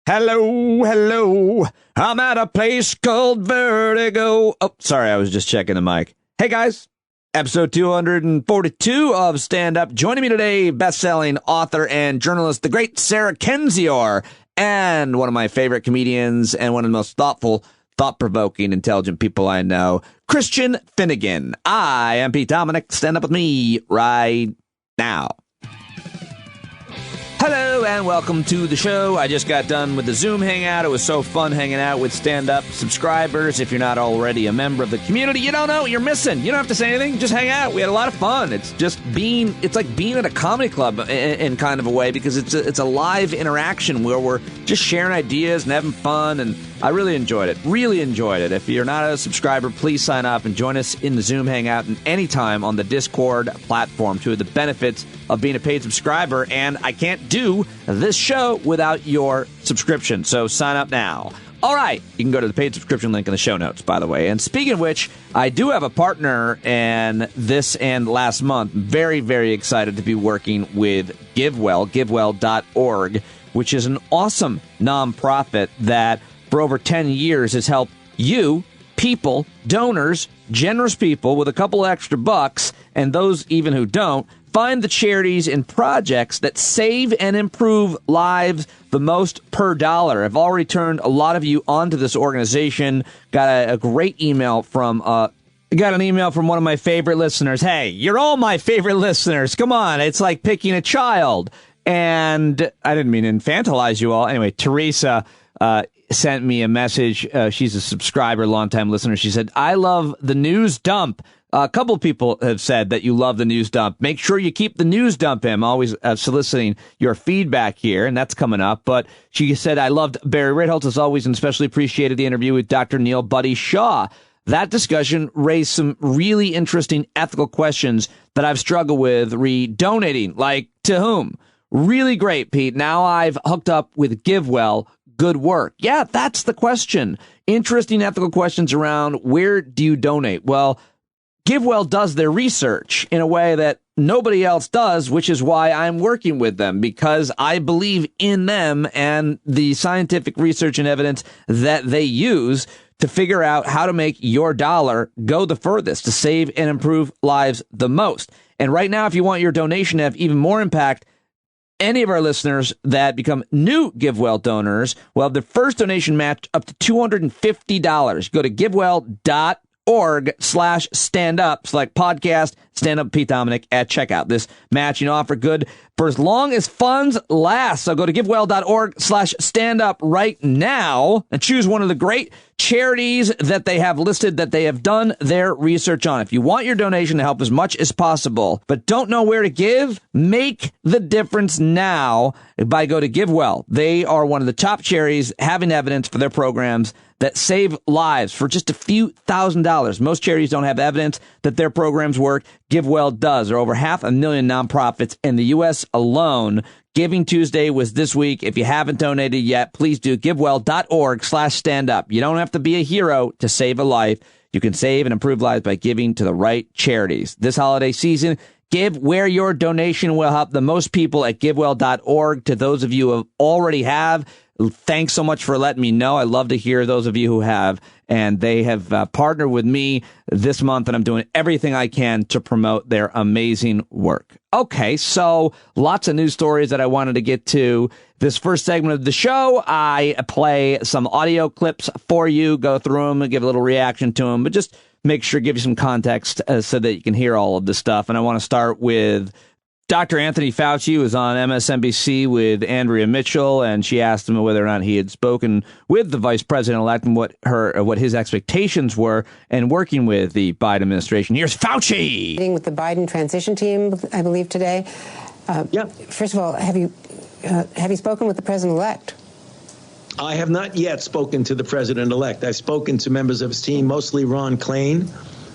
Hello, hello. I'm at a place called Vertigo. Oh, sorry, I was just checking the mic. Hey, guys. Episode 242 of Stand Up. Joining me today, best-selling author and journalist, the great Sarah Kendzior, and one of my favorite comedians and one of the most thoughtful, thought-provoking, intelligent people I know, Christian Finnegan. I am Pete Dominic. Stand up with me right now. Hello and welcome to the show. I just got done with the Zoom hangout. It was so fun hanging out with stand-up subscribers. If you're not already a member of the community, you don't know what you're missing. You don't have to say anything. Just hang out. We had a lot of fun. It's like being at a comedy club in kind of a way, because it's a live interaction where we're just sharing ideas and having fun, and I really enjoyed it. Really enjoyed it. If you're not a subscriber, please sign up and join us in the Zoom hangout and anytime on the Discord platform. Two of the benefits of being a paid subscriber, and I can't do this show without your subscription, so sign up now. All right, you can go to the paid subscription link in the show notes, by the way. And speaking of which, I do have a partner in this and last month. Very, very excited to be working with GiveWell, givewell.org, which is an awesome nonprofit that for over 10 years has helped you, people, donors, generous people with a couple extra bucks, and those even who don't, find the charities and projects that save and improve lives the most per dollar. I've already turned a lot of you onto this organization. Got a great email from one of my favorite listeners. Hey, you're all my favorite listeners. Come on, it's like picking a child. And I didn't mean to infantilize you all. Anyway, Teresa sent me a message. She's a subscriber, longtime listener. She said, I love the news dump. A couple of people have said that you love the news dump. Make sure you keep the news dump in. I'm always soliciting your feedback here, and that's coming up. But she said, I loved Barry Ritholtz as always, and especially appreciated the interview with Dr. Neil Buddy Shaw. That discussion raised some really interesting ethical questions that I've struggled with donating. Like, to whom? Really great, Pete. Now I've hooked up with GiveWell. Good work. Yeah, that's the question. Interesting ethical questions around where do you donate? Well, GiveWell does their research in a way that nobody else does, which is why I'm working with them, because I believe in them and the scientific research and evidence that they use to figure out how to make your dollar go the furthest, to save and improve lives the most. And right now, if you want your donation to have even more impact, any of our listeners that become new GiveWell donors will have their first donation matched up to $250. Go to givewell.org/stand-up, select podcast, Stand Up Pete Dominic at checkout. This matching offer good for as long as funds last. So go to givewell.org/stand-up right now and choose one of the great charities that they have listed that they have done their research on. If you want your donation to help as much as possible, but don't know where to give, make the difference now by go to GiveWell. They are one of the top charities having evidence for their programs that save lives for just a few $1,000s. Most charities don't have evidence that their programs work. GiveWell does. There are over 500,000 nonprofits in the U.S. alone. Giving Tuesday was this week. If you haven't donated yet, please do. Givewell.org/stand-up. You don't have to be a hero to save a life. You can save and improve lives by giving to the right charities. This holiday season, give where your donation will help the most people at givewell.org. To those of you who already have, thanks so much for letting me know. I love to hear those of you who have, and they have partnered with me this month, and I'm doing everything I can to promote their amazing work. Okay, so lots of news stories that I wanted to get to. This first segment of the show, I play some audio clips for you, go through them and give a little reaction to them, but just make sure, give you some context so that you can hear all of this stuff. And I want to start with Dr. Anthony Fauci was on MSNBC with Andrea Mitchell, and she asked him whether or not he had spoken with the vice president-elect and what his expectations were in working with the Biden administration. Here's Fauci. Meeting with the Biden transition team, I believe, today. First of all, have you spoken with the president-elect? I have not yet spoken to the president-elect. I've spoken to members of his team, mostly Ron Klain,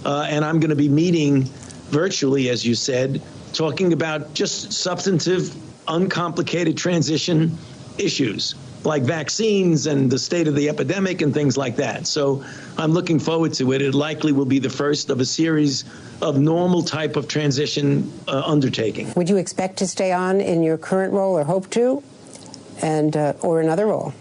and I'm going to be meeting virtually, as you said, talking about just substantive, uncomplicated transition issues like vaccines and the state of the epidemic and things like that. So I'm looking forward to it. It likely will be the first of a series of normal type of transition undertaking. Would you expect to stay on in your current role or hope to, and or another role?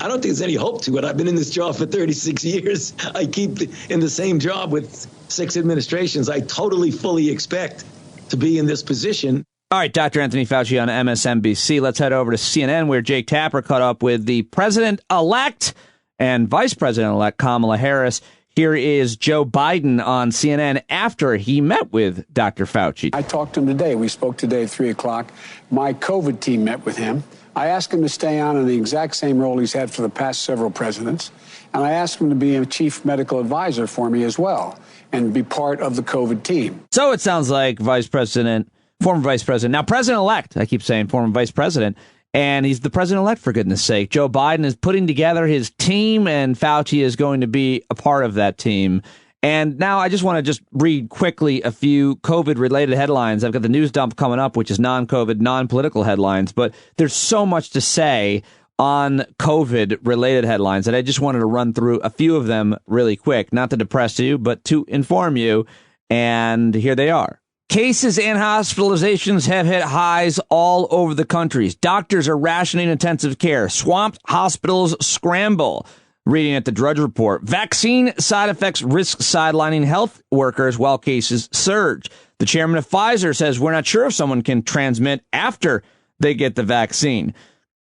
I don't think there's any hope to it. I've been in this job for 36 years. I keep in the same job with 6 administrations. I totally, fully expect to be in this position. All right, Dr. Anthony Fauci on MSNBC. Let's head over to CNN, where Jake Tapper caught up with the president-elect and vice president-elect Kamala Harris. Here is Joe Biden on CNN after he met with Dr. Fauci. I talked to him today. We spoke today at 3 o'clock. My COVID team met with him. I asked him to stay on in the exact same role he's had for the past several presidents. And I asked him to be a chief medical advisor for me as well and be part of the COVID team. So it sounds like former vice president, now president-elect, I keep saying former vice president, and he's the president-elect, for goodness sake. Joe Biden is putting together his team, and Fauci is going to be a part of that team. And now I just want to just read quickly a few COVID-related headlines. I've got the news dump coming up, which is non-COVID, non-political headlines, but there's so much to say on COVID-related headlines that I just wanted to run through a few of them really quick, not to depress you, but to inform you. And here they are. Cases and hospitalizations have hit highs all over the country. Doctors are rationing intensive care. Swamped hospitals scramble. Reading at the Drudge Report. Vaccine side effects risk sidelining health workers while cases surge. The chairman of Pfizer says we're not sure if someone can transmit after they get the vaccine.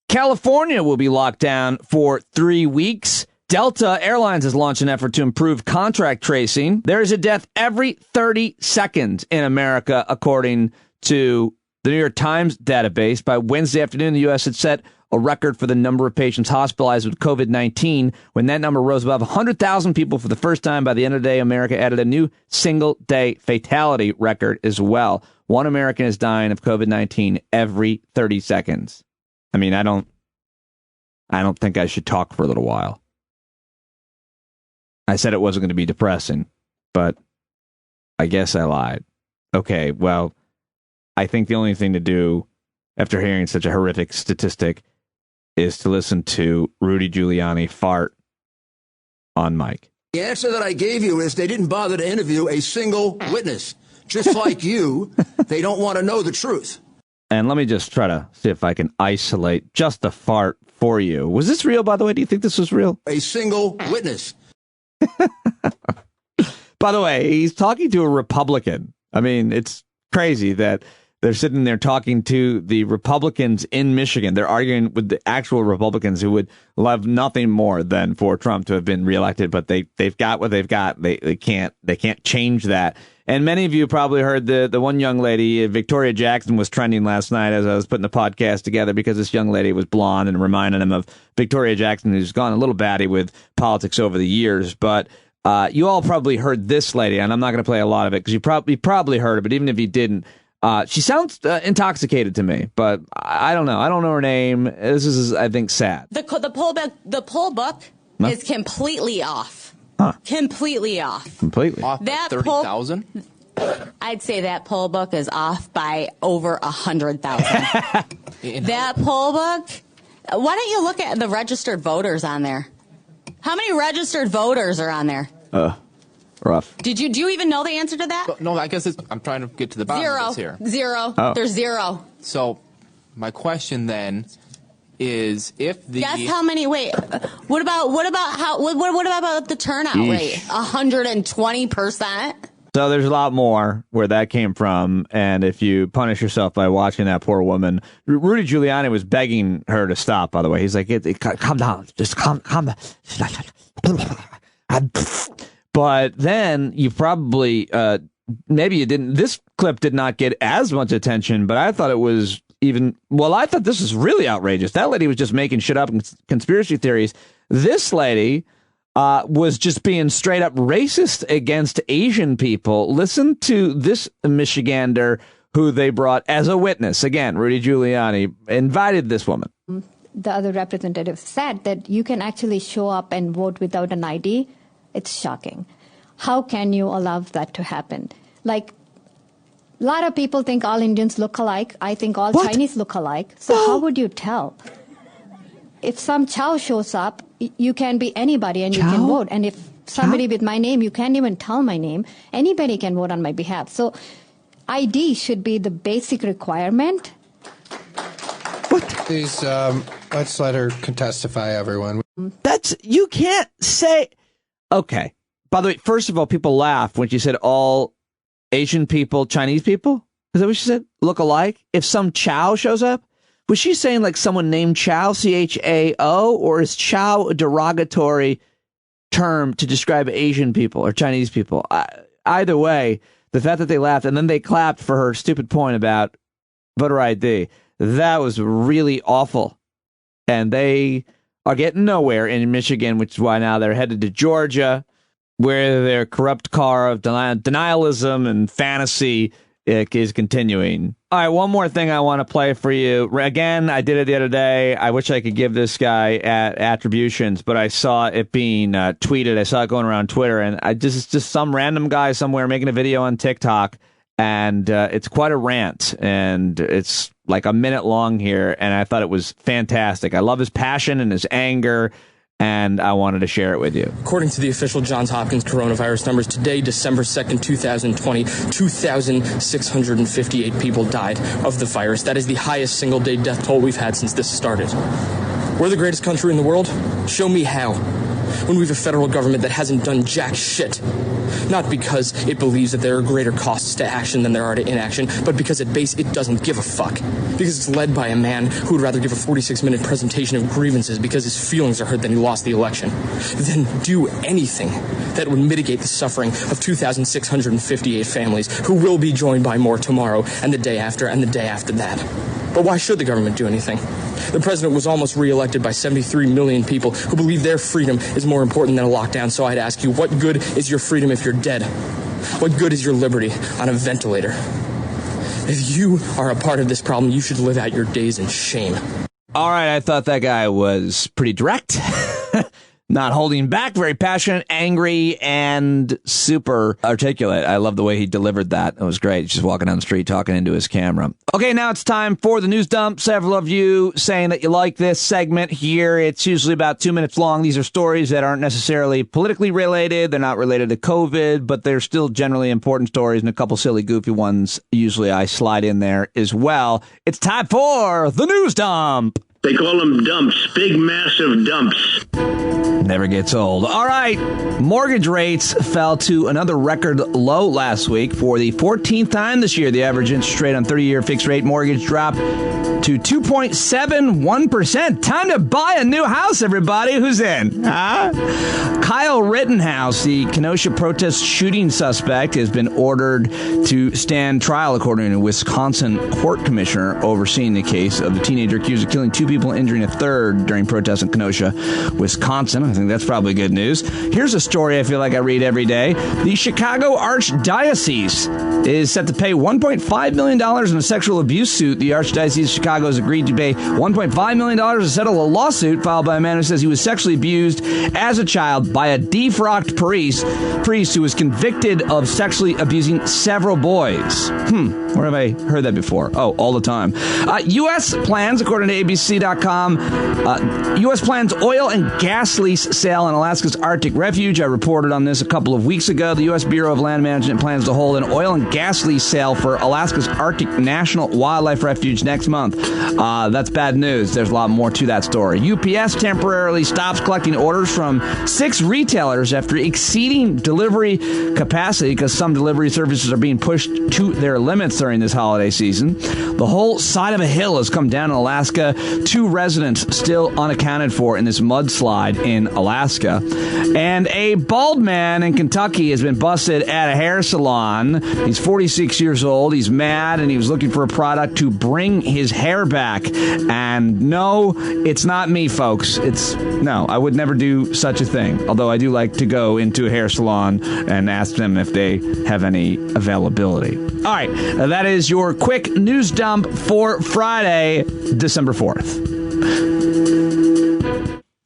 California will be locked down for 3 weeks. Delta Airlines has launched an effort to improve contract tracing. There is a death every 30 seconds in America, according to the New York Times database. By Wednesday afternoon, the U.S. had set a record for the number of patients hospitalized with COVID-19. When that number rose above 100,000 people for the first time, by the end of the day, America added a new single-day fatality record as well. One American is dying of COVID-19 every 30 seconds. I mean, I don't think I should talk for a little while. I said it wasn't going to be depressing, but I guess I lied. Okay, well, I think the only thing to do after hearing such a horrific statistic is to listen to Rudy Giuliani fart on mic. The answer that I gave you is they didn't bother to interview a single witness. Just like you, they don't want to know the truth. And let me just try to see if I can isolate just the fart for you. Was this real, by the way? Do you think this was real? A single witness. By the way, he's talking to a Republican. I mean, it's crazy that they're sitting there talking to the Republicans in Michigan. They're arguing with the actual Republicans who would love nothing more than for Trump to have been reelected, but they've got what they've got. They can't change that. And many of you probably heard the one young lady, Victoria Jackson, was trending last night as I was putting the podcast together because this young lady was blonde and reminded him of Victoria Jackson, who's gone a little batty with politics over the years. But you all probably heard this lady, and I'm not going to play a lot of it because you probably heard it, but even if you didn't, she sounds intoxicated to me, but I don't know. I don't know her name. This is, I think, sad. The poll book is completely off. Huh. Completely off. Completely. Off that 30,000? I'd say that poll book is off by over 100,000. That poll book. Why don't you look at the registered voters on there? How many registered voters are on there? Rough. Do you even know the answer to that? No, I guess I'm trying to get to the bottom of this here. Zero. Oh. There's zero. So my question then is if the... Guess how many, wait, what about the turnout rate? 120%? So there's a lot more where that came from, and if you punish yourself by watching that poor woman, Rudy Giuliani was begging her to stop, by the way. He's like, calm down, just calm down. But then you probably, maybe you didn't, this clip did not get as much attention, but I thought it was I thought this was really outrageous. That lady was just making shit up and conspiracy theories. This lady was just being straight up racist against Asian people. Listen to this Michigander who they brought as a witness. Again, Rudy Giuliani invited this woman. The other representative said that you can actually show up and vote without an ID. It's shocking. How can you allow that to happen? Like, a lot of people think all Indians look alike. I think all Chinese look alike. So how would you tell? If some Chow shows up, you can be anybody and you can vote. And if somebody with my name, you can't even tell my name. Anybody can vote on my behalf. So ID should be the basic requirement. Please, let's let her testify, everyone. You can't say. Okay. By the way, first of all, people laugh when she said all Asian people, Chinese people. Is that what she said? Look alike? If some Chow shows up? Was she saying like someone named Chow, Chao, or is Chow a derogatory term to describe Asian people or Chinese people? Either way, the fact that they laughed and then they clapped for her stupid point about voter ID, that was really awful. And they are getting nowhere in Michigan, which is why now they're headed to Georgia, where their corrupt car of denialism and fantasy is continuing. All right, one more thing I want to play for you. Again, I did it the other day. I wish I could give this guy attributions, but I saw it being tweeted. I saw it going around Twitter, and it's just some random guy somewhere making a video on TikTok, and it's quite a rant, and it's like a minute long here, and I thought it was fantastic. I love his passion and his anger, and I wanted to share it with you. According to the official Johns Hopkins coronavirus numbers, today, December 2nd, 2020, 2,658 people died of the virus. That is the highest single-day death toll we've had since this started. We're the greatest country in the world? Show me how. When we have a federal government that hasn't done jack shit. Not because it believes that there are greater costs to action than there are to inaction, but because at base it doesn't give a fuck. Because it's led by a man who would rather give a 46-minute presentation of grievances because his feelings are hurt than he lost the election. Then do anything that would mitigate the suffering of 2,658 families who will be joined by more tomorrow and the day after and the day after that. But why should the government do anything? The president was almost reelected by 73 million people who believe their freedom is more important than a lockdown. So I'd ask you, what good is your freedom if you're dead? What good is your liberty on a ventilator? If you are a part of this problem, you should live out your days in shame. All right, I thought that guy was pretty direct. Not holding back, very passionate, angry, and super articulate. I love the way he delivered that. It was great. Just walking down the street, talking into his camera. Okay, now it's time for the news dump. Several of you saying that you like this segment here. It's usually about 2 minutes long. These are stories that aren't necessarily politically related. They're not related to COVID, but they're still generally important stories, and a couple silly, goofy ones. Usually I slide in there as well. It's time for the news dump. They call them dumps, big, massive dumps. Never gets old. All right. Mortgage rates fell to another record low last week. For the 14th time this year, the average interest rate on 30-year fixed rate mortgage dropped to 2.71%. Time to buy a new house, everybody. Who's in? Kyle Rittenhouse, the Kenosha protest shooting suspect, has been ordered to stand trial, according to a Wisconsin court commissioner overseeing the case of the teenager accused of killing two people and injuring a third during protests in Kenosha, Wisconsin. I think that's probably good news. Here's a story I feel like I read every day. The Chicago Archdiocese is set to pay $1.5 million in a sexual abuse suit. The Archdiocese of Chicago has agreed to pay $1.5 million to settle a lawsuit filed by a man who says he was sexually abused as a child by a defrocked priest who was convicted of sexually abusing several boys. Where have I heard that before? Oh, all the time. U.S. plans, according to ABC.com, U.S. plans oil and gas lease sale in Alaska's Arctic Refuge. I reported on this a couple of weeks ago. The U.S. Bureau of Land Management plans to hold an oil and gas lease sale for Alaska's Arctic National Wildlife Refuge next month. That's bad news. There's a lot more to that story. UPS temporarily stops collecting orders from 6 retailers after exceeding delivery capacity because some delivery services are being pushed to their limits during this holiday season. The whole side of a hill has come down in Alaska. 2 residents still unaccounted for in this mudslide in Alaska. And a bald man in Kentucky has been busted at a hair salon. He's 46 years old. He's mad, and he was looking for a product to bring his hair back. And no, it's not me, folks. No, I would never do such a thing. Although I do like to go into a hair salon and ask them if they have any availability. All right, that is your quick news dump for Friday, December 4th.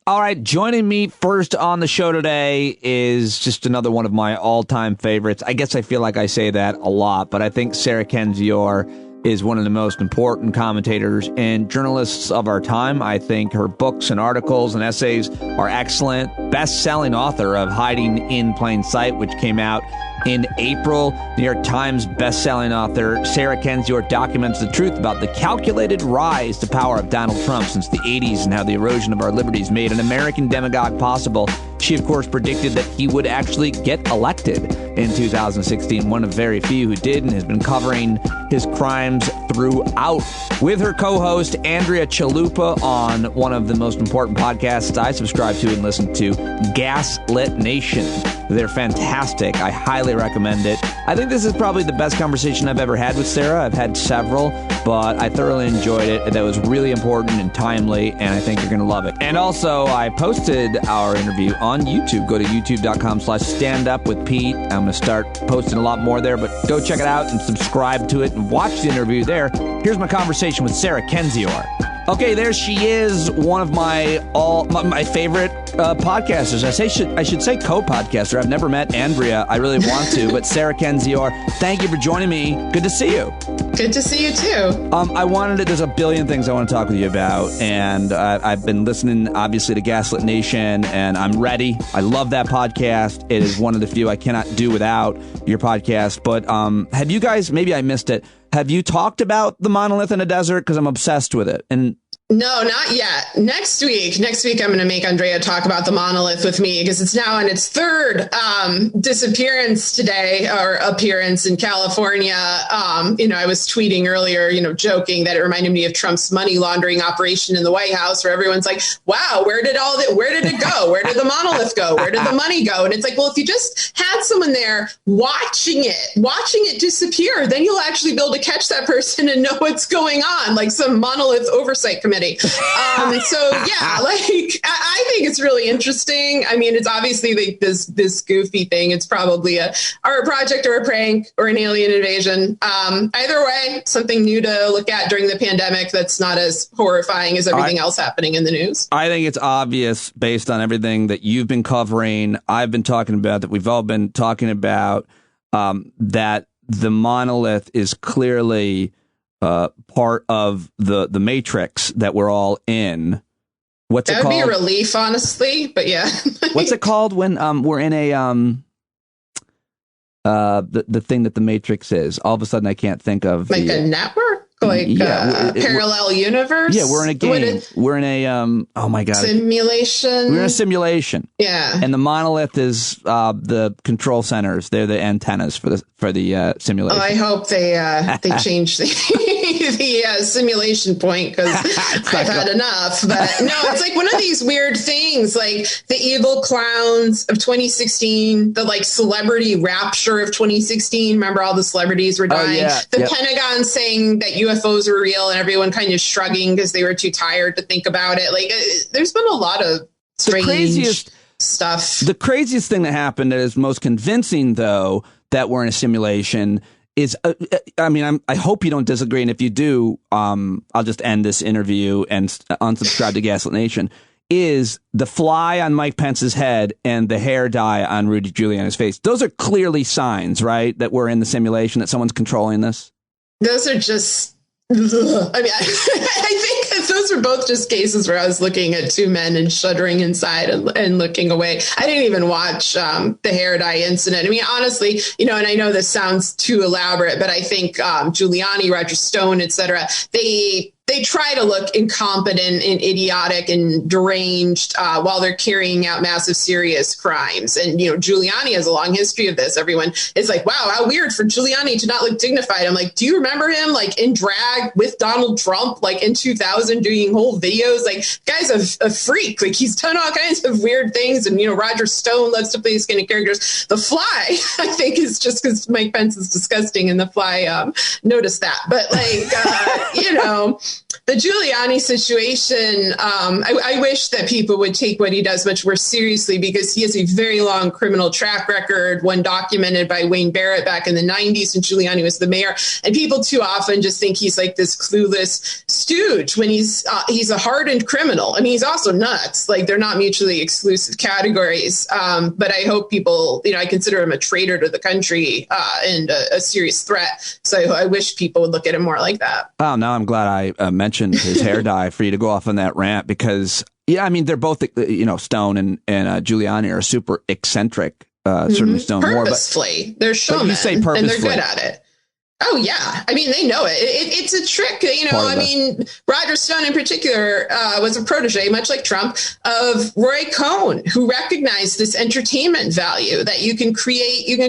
All right, joining me first on the show today is just another one of my all-time favorites. I guess I feel like I say that a lot, but I think Sarah Kendzior is one of the most important commentators and journalists of our time. I think her books and articles and essays are excellent. Best-selling author of Hiding in Plain Sight, which came out In April, New York Times bestselling author Sarah Kendzior documents the truth about the calculated rise to power of Donald Trump since the 80s and how the erosion of our liberties made an American demagogue possible. She, of course, predicted that he would actually get elected in 2016, one of very few who did, and has been covering his crimes throughout. With her co-host, Andrea Chalupa, on one of the most important podcasts I subscribe to and listen to, Gaslit Nation. They're fantastic. I highly recommend it. I think this is probably the best conversation I've ever had with Sarah. I've had several, but I thoroughly enjoyed it. That was really important and timely, and I think you're going to love it. And also, I posted our interview on YouTube. Go to youtube.com/standupwithpete. I'm going to start posting a lot more there, but go check it out and subscribe to it and watch the interview there. Here's my conversation with Sarah Kendzior. Okay, there she is, one of my favorite podcasters. I should say co-podcaster. I've never met Andrea. I really want to, but Sarah Kendzior, thank you for joining me. Good to see you. Good to see you too. There's a billion things I want to talk with you about, and I've been listening, obviously, to Gaslit Nation, and I'm ready. I love that podcast. It is one of the few I cannot do without your podcast. But have you guys, maybe I missed it, have you talked about the Monolith in a Desert? Because I'm obsessed with it. And no, not yet. Next week, I'm going to make Andrea talk about the Monolith with me because it's now in its third disappearance today, or appearance in California. I was tweeting earlier, joking that it reminded me of Trump's money laundering operation in the White House, where everyone's like, wow, where did it go? Where did the Monolith go? Where did the money go? And it's like, well, if you just had someone there watching it disappear, then you'll actually be able to catch that person and know what's going on, like some Monolith oversight committee. I think it's really interesting. I mean, it's obviously like this goofy thing. It's probably a art project or a prank or an alien invasion. Either way, something new to look at during the pandemic that's not as horrifying as everything else happening in the news. I think it's obvious based on everything that you've been covering, I've been talking about, that we've all been talking about, that the Monolith is clearly part of the matrix that we're all in. What's it called? That would be a relief, honestly, but yeah. What's it called when we're in a the thing that the matrix is? All of a sudden I can't think of a network? Like parallel universe? Yeah, we're in a game. We're in a oh my god, simulation. We're in a simulation. Yeah, and the Monolith is the control centers. They're the antennas for the simulation. Oh, I hope they change the simulation point, because I've had enough. But no, it's like one of these weird things, like the evil clowns of 2016, the like celebrity rapture of 2016. Remember, all the celebrities were dying. The Pentagon saying that UFOs were real, and everyone kind of shrugging because they were too tired to think about it. Like, there's been a lot of strange stuff. The craziest thing that happened that is most convincing, though, that we're in a simulation is, I hope you don't disagree, and if you do, I'll just end this interview and unsubscribe to Gaslit Nation, is the fly on Mike Pence's head and the hair dye on Rudy Giuliani's face. Those are clearly signs, right, that we're in the simulation, that someone's controlling this? Those are just, I think those were both just cases where I was looking at two men and shuddering inside and looking away. I didn't even watch the hair dye incident. I mean, honestly, and I know this sounds too elaborate, but I think Giuliani, Roger Stone, et cetera, they try to look incompetent and idiotic and deranged while they're carrying out massive, serious crimes. And, Giuliani has a long history of this. Everyone is like, wow, how weird for Giuliani to not look dignified. I'm like, do you remember him like in drag with Donald Trump, like in 2000 doing whole videos? Like, guy's a freak. Like, he's done all kinds of weird things. And, Roger Stone loves to play these kind of characters. The Fly, I think, is just because Mike Pence is disgusting and The Fly noticed that. But like, the Giuliani situation, I wish that people would take what he does much more seriously, because he has a very long criminal track record, one documented by Wayne Barrett back in the 90s when Giuliani was the mayor. And people too often just think he's like this clueless stooge when he's a hardened criminal. I mean, he's also nuts. Like, they're not mutually exclusive categories. But I hope people, I consider him a traitor to the country and a serious threat. So I wish people would look at him more like that. Oh, now I'm glad I mentioned his hair dye for you to go off on that rant, because they're both, Stone and Giuliani are super eccentric certainly Stone more. Purposefully. They're showmen, you say purposefully. and they're good at it. Oh, yeah. I mean, they know it. It's a trick. I mean, Roger Stone in particular was a protege, much like Trump, of Roy Cohn, who recognized this entertainment value that you can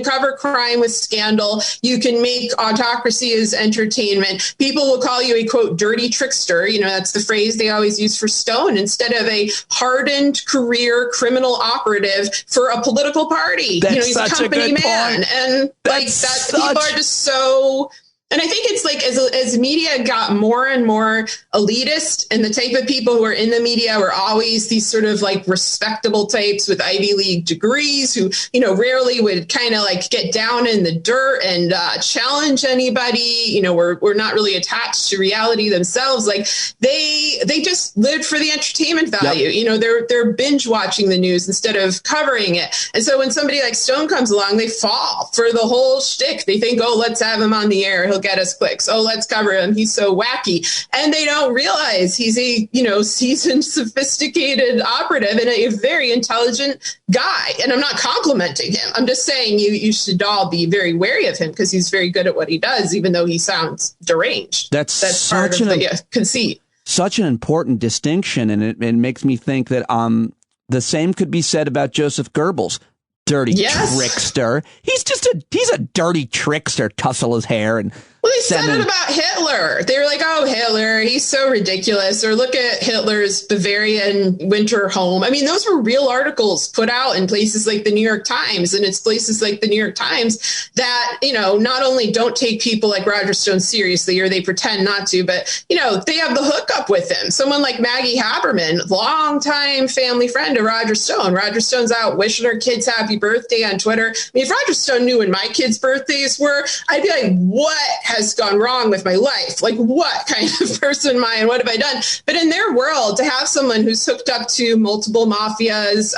cover crime with scandal. You can make autocracy as entertainment. People will call you a, quote, dirty trickster. That's the phrase they always use for Stone, instead of a hardened career criminal operative for a political party. He's a company man. Point. And people are just so... And I think it's like as media got more and more elitist, and the type of people who are in the media were always these sort of like respectable types with Ivy League degrees who, rarely would kind of like get down in the dirt and challenge anybody. We're not really attached to reality themselves. Like they just lived for the entertainment value. Yep. They're binge watching the news instead of covering it. And so when somebody like Stone comes along, they fall for the whole shtick. They think, oh, let's have him on the air. He'll get us clicks. Oh, let's cover him. He's so wacky. And they don't realize he's a, seasoned, sophisticated operative and a very intelligent guy. And I'm not complimenting him. I'm just saying you should all be very wary of him because he's very good at what he does, even though he sounds deranged. That's part of the conceit. Such an important distinction. And it makes me think that the same could be said about Joseph Goebbels. Dirty trickster. He's a dirty trickster. Tussle his hair and. Well, they said it about Hitler. They were like, oh, Hitler, he's so ridiculous. Or look at Hitler's Bavarian winter home. I mean, those were real articles put out in places like the New York Times. And it's places like the New York Times that, not only don't take people like Roger Stone seriously, or they pretend not to, but, they have the hookup with him. Someone like Maggie Haberman, longtime family friend of Roger Stone. Roger Stone's out wishing her kids happy birthday on Twitter. I mean, if Roger Stone knew when my kids' birthdays were, I'd be like, what has gone wrong with my life? Like, what kind of person am I and what have I done? But in their world, to have someone who's hooked up to multiple mafias,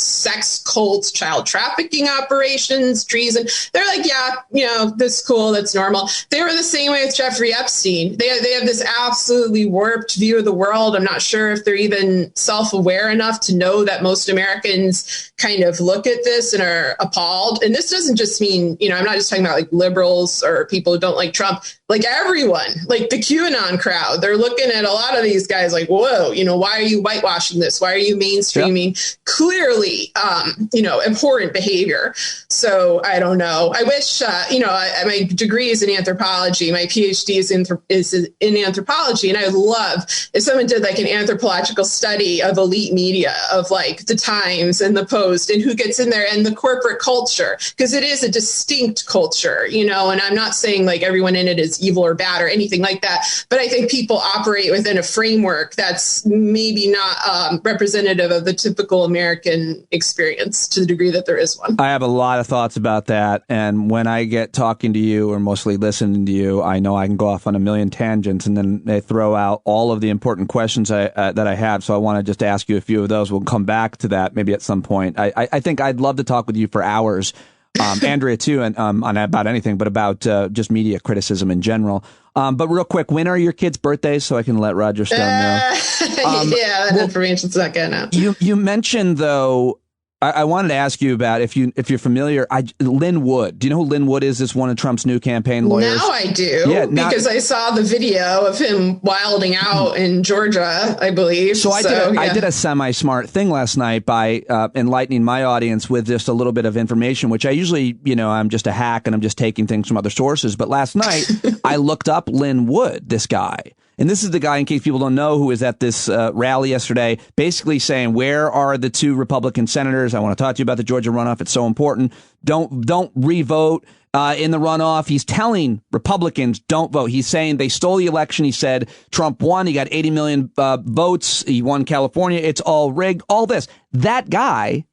sex cults, child trafficking operations, treason, they're like, yeah, that's cool, that's normal. They were the same way with Jeffrey Epstein. They have this absolutely warped view of the world. I'm not sure if they're even self-aware enough to know that most Americans kind of look at this and are appalled. And this doesn't just mean, I'm not just talking about like liberals or people who don't like Trump, like everyone, like the QAnon crowd. They're looking at a lot of these guys like, whoa, why are you whitewashing this? Why are you mainstreaming clearly, abhorrent behavior? So I don't know. I wish, my degree is in anthropology. My PhD is in anthropology. And I would love if someone did like an anthropological study of elite media, of like the Times and the Post, and who gets in there, and the corporate culture, because it is a distinct culture, and I'm not saying like everyone in it is evil or bad or anything like that, but I think people operate within a framework that's maybe not representative of the typical American experience, to the degree that there is one. I have a lot of thoughts about that, and when I get talking to you, or mostly listening to you, I know I can go off on a million tangents, and then they throw out all of the important questions that I have, so I want to just ask you a few of those. We'll come back to that maybe at some point. I think I'd love to talk with you for hours, Andrea too, and on about anything, but about just media criticism in general. But real quick, when are your kids' birthdays, so I can let Roger Stone know? That information's not getting out. You mentioned though. I wanted to ask you about if you're familiar. Lynn Wood. Do you know who Lynn Wood is? Is one of Trump's new campaign lawyers? Now I do, because I saw the video of him wilding out in Georgia, I believe. So I did a semi-smart thing last night by enlightening my audience with just a little bit of information, which I usually, I'm just a hack and I'm just taking things from other sources. But last night I looked up Lynn Wood, this guy. And this is the guy, in case people don't know, who was at this rally yesterday, basically saying, where are the two Republican senators? I want to talk to you about the Georgia runoff. It's so important. Don't re-vote in the runoff. He's telling Republicans, don't vote. He's saying they stole the election. He said Trump won. He got 80 million votes. He won California. It's all rigged. All this. That guy,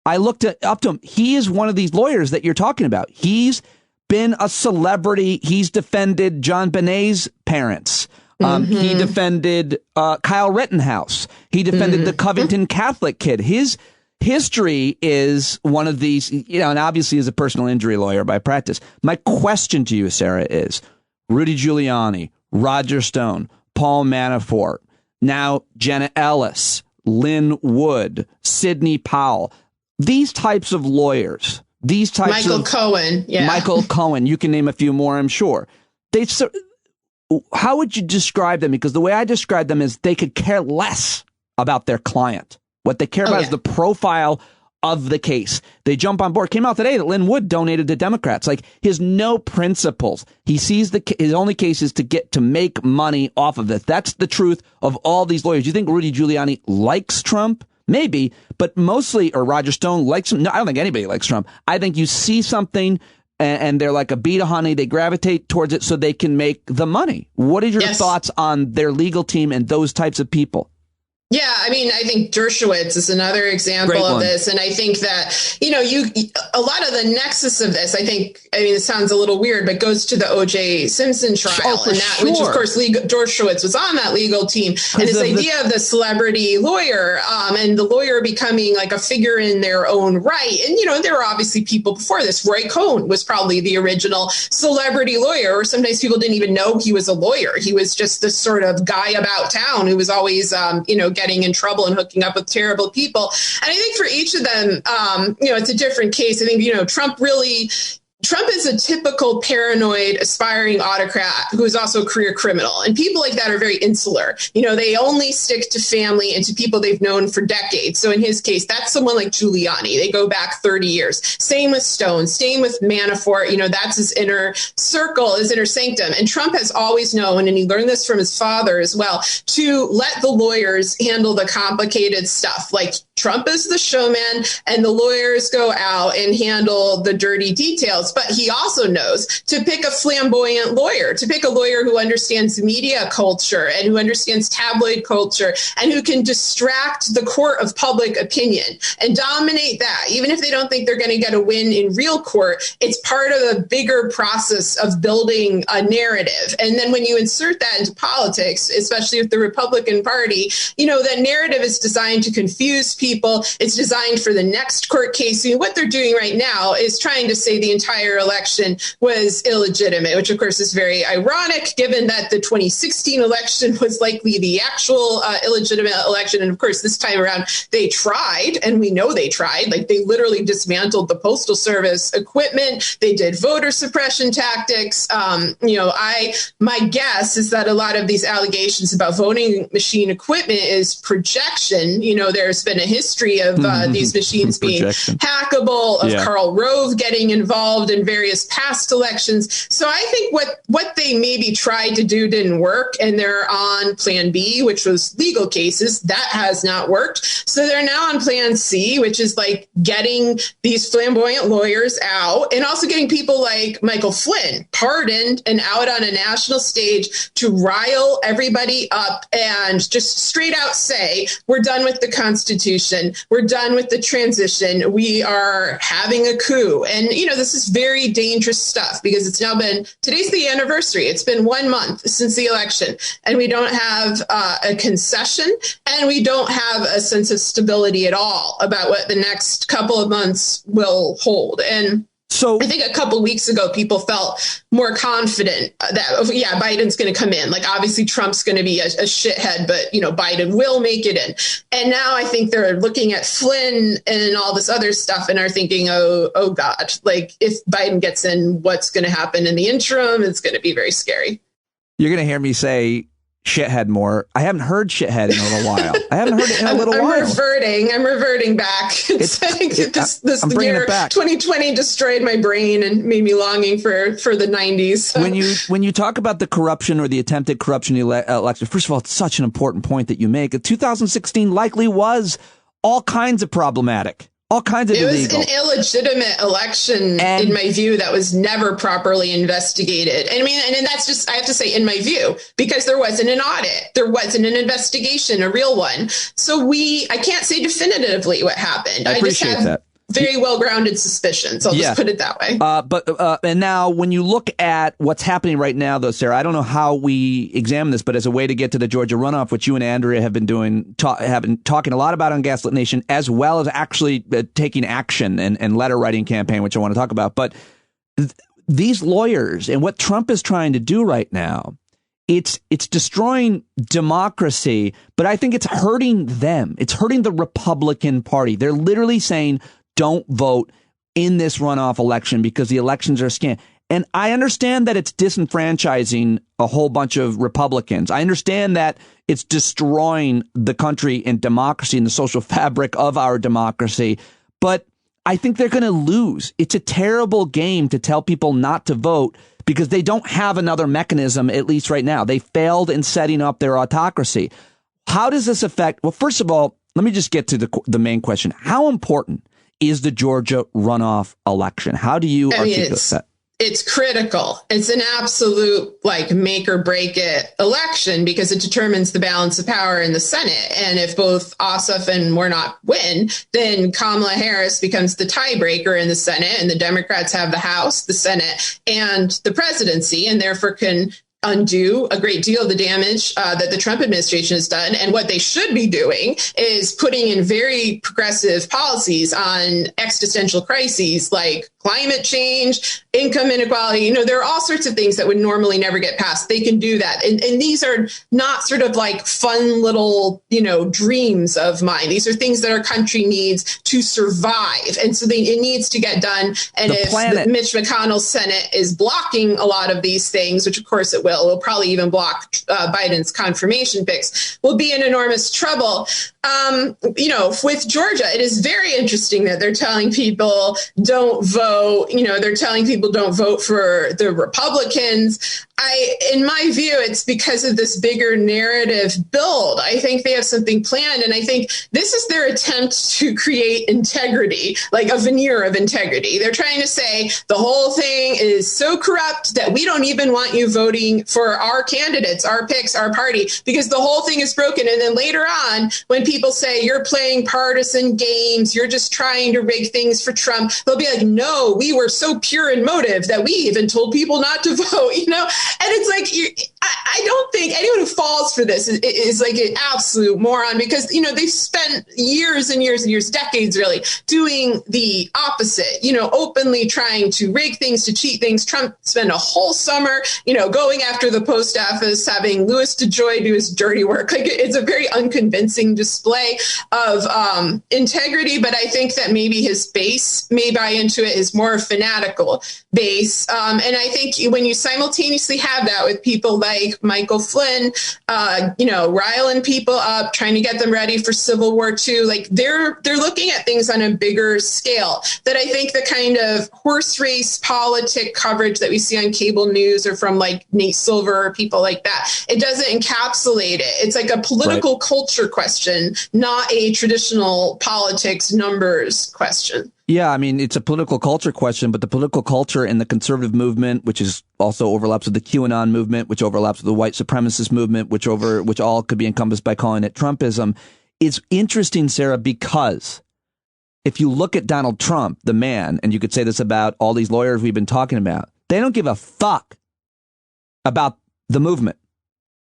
I looked up to him. He is one of these lawyers that you're talking about. He's been a celebrity. He's defended John Bonet's parents. He defended Kyle Rittenhouse. He defended the Covington Catholic kid. His history is one of these, and obviously is a personal injury lawyer by practice. My question to you, Sarah, is Rudy Giuliani, Roger Stone, Paul Manafort, now Jenna Ellis, Lynn Wood, Sidney Powell. these types of lawyers, Michael Cohen, Michael Cohen, you can name a few more, I'm sure. How would you describe them? Because the way I describe them is they could care less about their client. What they care about is the profile of the case. They jump on board. Came out today that Lynn Wood donated to Democrats. Like, he has no principles. He sees his only case is to make money off of this. That's the truth of all these lawyers. You think Rudy Giuliani likes Trump? Maybe, but mostly, or Roger Stone likes him. No, I don't think anybody likes Trump. I think you see something and they're like a bee to honey. They gravitate towards it so they can make the money. What are your thoughts on their legal team and those types of people? Yeah, I mean, I think Dershowitz is another example of this. And I think that, a lot of the nexus of this, it sounds a little weird, but goes to the O.J. Simpson trial. Which, of course, Dershowitz was on that legal team. And this idea of the celebrity lawyer and the lawyer becoming like a figure in their own right. And, there were obviously people before this. Roy Cohn was probably the original celebrity lawyer, or sometimes people didn't even know he was a lawyer. He was just this sort of guy about town who was always, getting in trouble and hooking up with terrible people. And I think for each of them, it's a different case. I think, Trump is a typical paranoid, aspiring autocrat who is also a career criminal. And people like that are very insular. They only stick to family and to people they've known for decades. So in his case, that's someone like Giuliani. They go back 30 years. Same with Stone, same with Manafort. That's his inner circle, his inner sanctum. And Trump has always known, and he learned this from his father as well, to let the lawyers handle the complicated stuff. Like, Trump is the showman and the lawyers go out and handle the dirty details. But he also knows to pick a flamboyant lawyer, to pick a lawyer who understands media culture and who understands tabloid culture and who can distract the court of public opinion and dominate that. Even if they don't think they're going to get a win in real court, it's part of a bigger process of building a narrative. And then when you insert that into politics, especially with the Republican Party, that narrative is designed to confuse people. It's designed for the next court case. What they're doing right now is trying to say the entire election was illegitimate, which of course is very ironic given that the 2016 election was likely the actual illegitimate election. And of course, this time around, they tried, and we know they tried. Like, they literally dismantled the Postal Service equipment. They did voter suppression tactics. My guess is that a lot of these allegations about voting machine equipment is projection. There's been a history of these machines being hackable, of Karl Rove getting involved in various past elections. So I think what they maybe tried to do didn't work, and they're on plan B, which was legal cases. That has not worked. So they're now on plan C, which is like getting these flamboyant lawyers out and also getting people like Michael Flynn pardoned and out on a national stage to rile everybody up and just straight out say, we're done with the Constitution. We're done with the transition. We are having a coup. And, this is very dangerous stuff because it's now been, today's the anniversary. It's been 1 month since the election, and we don't have a concession, and we don't have a sense of stability at all about what the next couple of months will hold. And so I think a couple of weeks ago, people felt more confident that, Biden's going to come in. Like, obviously, Trump's going to be a shithead, but, Biden will make it in. And now I think they're looking at Flynn and all this other stuff and are thinking, oh, God, like, if Biden gets in, what's going to happen in the interim? It's going to be very scary. You're going to hear me say shithead more. I haven't heard shithead in a little while. I haven't heard it in a little while. I'm reverting back. This year 2020 destroyed my brain and made me longing for the 90s. So. When you talk about the corruption or the attempted corruption in the election, first of all, it's such an important point that you make. 2016 likely was all kinds of problematic. All kinds of illegal. It was an illegitimate election, in my view, that was never properly investigated. And and that's just, I have to say, in my view, because there wasn't an audit. There wasn't an investigation, a real one. So I can't say definitively what happened. I appreciate that. Very well-grounded suspicions. I'll just put it that way. And now when you look at what's happening right now, though, Sarah, I don't know how we examine this, but as a way to get to the Georgia runoff, which you and Andrea have been doing, have been talking a lot about on Gaslit Nation, as well as actually taking action and letter writing campaign, which I want to talk about. But these lawyers and what Trump is trying to do right now, it's destroying democracy, but I think it's hurting them. It's hurting the Republican Party. They're literally saying, don't vote in this runoff election because the elections are a scam. And I understand that it's disenfranchising a whole bunch of Republicans. I understand that it's destroying the country and democracy and the social fabric of our democracy. But I think they're going to lose. It's a terrible game to tell people not to vote because they don't have another mechanism, at least right now. They failed in setting up their autocracy. How does this affect? Well, first of all, let me just get to the main question. How important is the Georgia runoff election? How do you articulate that? It's critical. It's an absolute make or break it election because it determines the balance of power in the Senate. And if both Ossoff and Warnock win, then Kamala Harris becomes the tiebreaker in the Senate, and the Democrats have the House, the Senate, and the presidency, and therefore can undo a great deal of the damage that the Trump administration has done. And what they should be doing is putting in very progressive policies on existential crises like climate change, income inequality. There are all sorts of things that would normally never get passed. They can do that. And these are not sort of fun little, dreams of mine. These are things that our country needs to survive. And so it needs to get done. And if Mitch McConnell's Senate is blocking a lot of these things, which of course it will probably even block Biden's confirmation picks, we'll be in enormous trouble. With Georgia, it is very interesting that they're telling people don't vote. They're telling people don't vote for the Republicans. In my view, it's because of this bigger narrative build. I think they have something planned. And I think this is their attempt to create integrity, like a veneer of integrity. They're trying to say the whole thing is so corrupt that we don't even want you voting for our candidates, our picks, our party, because the whole thing is broken. And then later on, when people say you're playing partisan games, you're just trying to rig things for Trump, they'll be like, no, we were so pure in motive that we even told people not to vote, And it's I don't think anyone who falls for this is like an absolute moron because, they've spent years and years and years, decades really, doing the opposite, openly trying to rig things, to cheat things. Trump spent a whole summer, going after the post office, having Louis DeJoy do his dirty work. It's a very unconvincing display of integrity, but I think that maybe his base may buy into it, his more fanatical base. And I think when you simultaneously have that with people like Michael Flynn, riling people up, trying to get them ready for Civil War II, they're looking at things on a bigger scale that I think the kind of horse race politic coverage that we see on cable news or from Nate Silver or people like that, it doesn't encapsulate it. It's like a political culture question, not a traditional politics numbers question. Yeah, I mean, it's a political culture question, but the political culture in the conservative movement, which is also overlaps with the QAnon movement, which overlaps with the white supremacist movement, which all could be encompassed by calling it Trumpism, is interesting, Sarah, because if you look at Donald Trump, the man, and you could say this about all these lawyers we've been talking about, they don't give a fuck about the movement.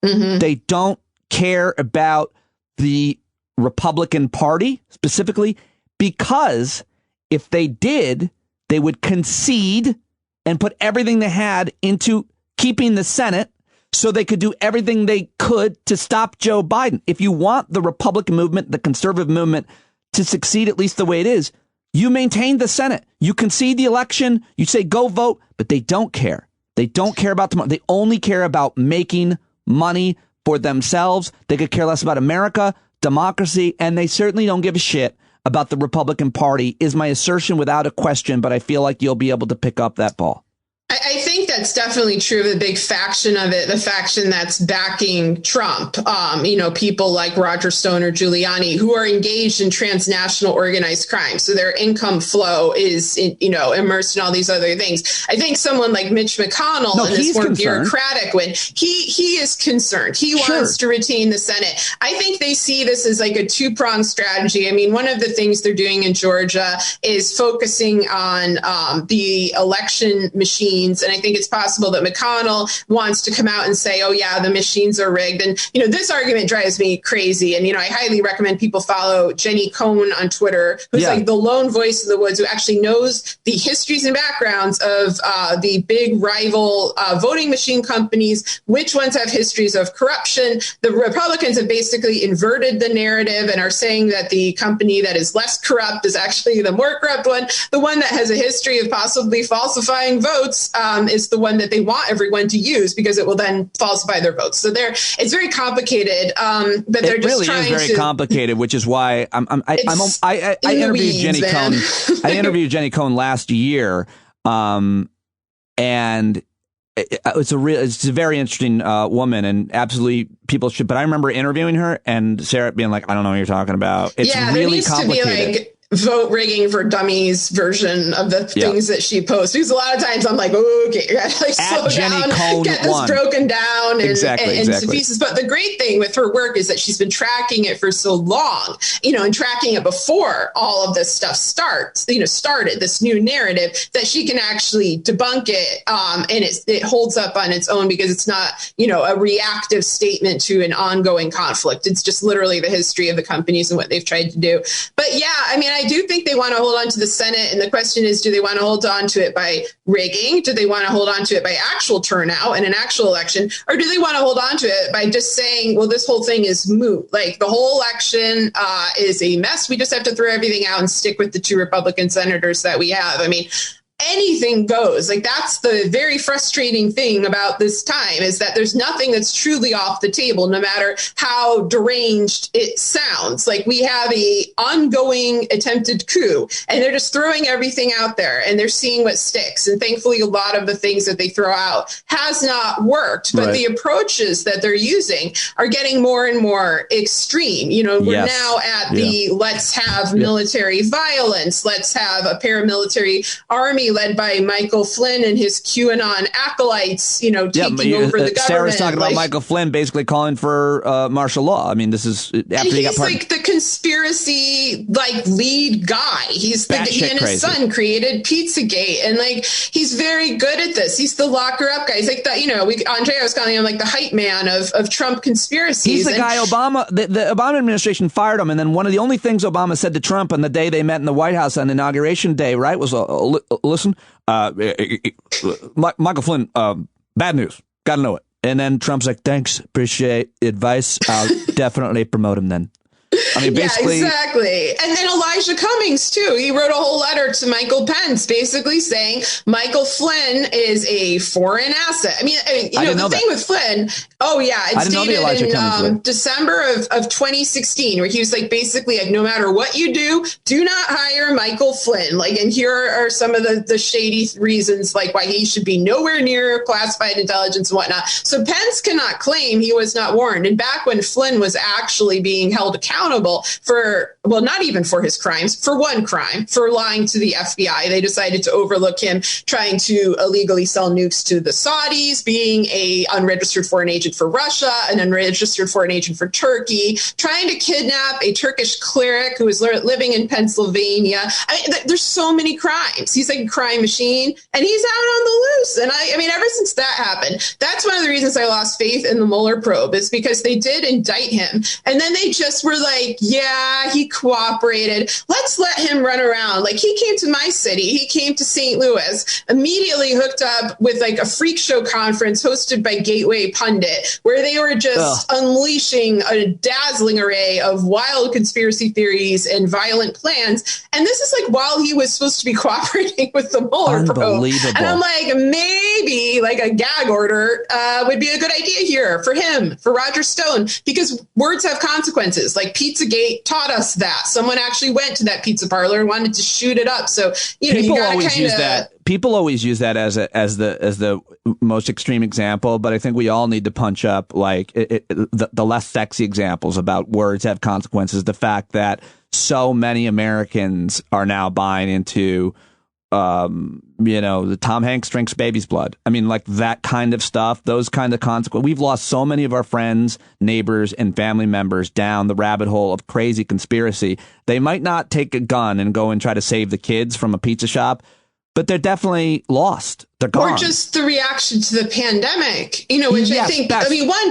Mm-hmm. They don't care about the Republican Party specifically because if they did, they would concede and put everything they had into keeping the Senate so they could do everything they could to stop Joe Biden. If you want the Republican movement, the conservative movement to succeed at least the way it is, you maintain the Senate. You concede the election. You say go vote, but they don't care. They don't care about tomorrow. They only care about making money for themselves. They could care less about America, democracy, and they certainly don't give a shit about the Republican Party, is my assertion without a question, but I feel like you'll be able to pick up that ball. I think that's definitely true of the big faction of it, the faction that's backing Trump. People like Roger Stone or Giuliani who are engaged in transnational organized crime. So their income flow is, immersed in all these other things. I think someone like Mitch McConnell in this more bureaucratic win, he is concerned. He wants to retain the Senate. I think they see this as like a two-pronged strategy. I mean, one of the things they're doing in Georgia is focusing on the election machine. And I think it's it's possible that McConnell wants to come out and say, oh, yeah, the machines are rigged. And, this argument drives me crazy. And, I highly recommend people follow Jenny Cohn on Twitter, who's like the lone voice of the woods who actually knows the histories and backgrounds of the big rival voting machine companies, which ones have histories of corruption. The Republicans have basically inverted the narrative and are saying that the company that is less corrupt is actually the more corrupt one. The one that has a history of possibly falsifying votes is the one that they want everyone to use because it will then falsify their votes. So it's very complicated, but they're just really trying to... It really is very complicated, which is why I interviewed Jenny Cohn. I interviewed Jenny Cohn last year, and it's a very interesting woman, and absolutely people should. But I remember interviewing her and Sarah being like, "I don't know what you're talking about." It's really complicated. To be like vote rigging for dummies version of the things that she posts. Because a lot of times I'm like, oh, okay, you gotta slow down, get this broken down and to pieces. But the great thing with her work is that she's been tracking it for so long, and tracking it before all of this stuff started this new narrative, that she can actually debunk it. And it holds up on its own because it's not, a reactive statement to an ongoing conflict. It's just literally the history of the companies and what they've tried to do. But I do think they want to hold on to the Senate. And the question is, do they want to hold on to it by rigging? Do they want to hold on to it by actual turnout and an actual election? Or do they want to hold on to it by just saying, well, this whole thing is moot? Like the whole election is a mess. We just have to throw everything out and stick with the 2 Republican senators that we have. Anything goes. Like that's the very frustrating thing about this time, is that there's nothing that's truly off the table, no matter how deranged it sounds. Like we have a ongoing attempted coup, and they're just throwing everything out there and they're seeing what sticks. And thankfully, a lot of the things that they throw out has not worked, but the approaches that they're using are getting more and more extreme. We're now at the let's have military violence. Let's have a paramilitary army led by Michael Flynn and his QAnon acolytes, taking over the government. Sarah's talking about Michael Flynn basically calling for martial law. This is after he got like the conspiracy lead guy. He and his son created Pizzagate, and he's very good at this. He's the locker up guy. He's like that. Andrea was calling him like the hype man of Trump conspiracies. He's the guy the Obama administration fired him, and then one of the only things Obama said to Trump on the day they met in the White House on Inauguration Day, right, was listen, Michael Flynn, bad news, gotta know it. And then Trump's like, thanks, appreciate advice, I'll definitely promote him then. Basically. Yeah, exactly. And then Elijah Cummings, too. He wrote a whole letter to Michael Pence basically saying Michael Flynn is a foreign asset. The thing with Flynn, it's dated in December of 2016, where he was basically no matter what you do not hire Michael Flynn. And here are some of the shady reasons why he should be nowhere near classified intelligence and whatnot. So Pence cannot claim he was not warned. And back when Flynn was actually being held accountable for, not even for his crimes, for one crime, for lying to the FBI. They decided to overlook him trying to illegally sell nukes to the Saudis, being a unregistered foreign agent for Russia, an unregistered foreign agent for Turkey, trying to kidnap a Turkish cleric who was living in Pennsylvania. There's so many crimes. He's like a crime machine, and he's out on the loose. And ever since that happened, that's one of the reasons I lost faith in the Mueller probe, is because they did indict him, and then they just were yeah, he cooperated. Let's let him run around. He came to my city. He came to St. Louis, immediately hooked up with a freak show conference hosted by Gateway Pundit, where they were just unleashing a dazzling array of wild conspiracy theories and violent plans. And this is while he was supposed to be cooperating with the Mueller probe. And I'm maybe a gag order would be a good idea here for him, for Roger Stone, because words have consequences. Pizzagate taught us that. Someone actually went to that pizza parlor and wanted to shoot it up. So people always use that. People always use that as the most extreme example, but I think we all need to punch up the less sexy examples about words have consequences. The fact that so many Americans are now buying into the Tom Hanks drinks baby's blood. That kind of stuff, those kind of consequences. We've lost so many of our friends, neighbors, and family members down the rabbit hole of crazy conspiracy. They might not take a gun and go and try to save the kids from a pizza shop, but they're definitely lost. They're gone. Or just the reaction to the pandemic, which I think,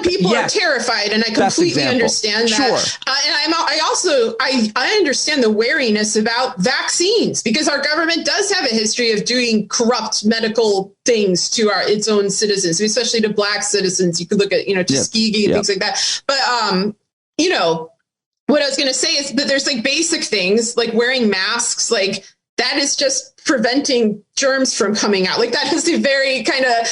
people are terrified, and I completely understand that. Sure. And I understand the wariness about vaccines, because our government does have a history of doing corrupt medical things to its own citizens, especially to Black citizens. You could look at, Tuskegee and things like that. But, what I was going to say is that there's like basic things like wearing masks, like that is just preventing germs from coming out. Like that is a very kind of,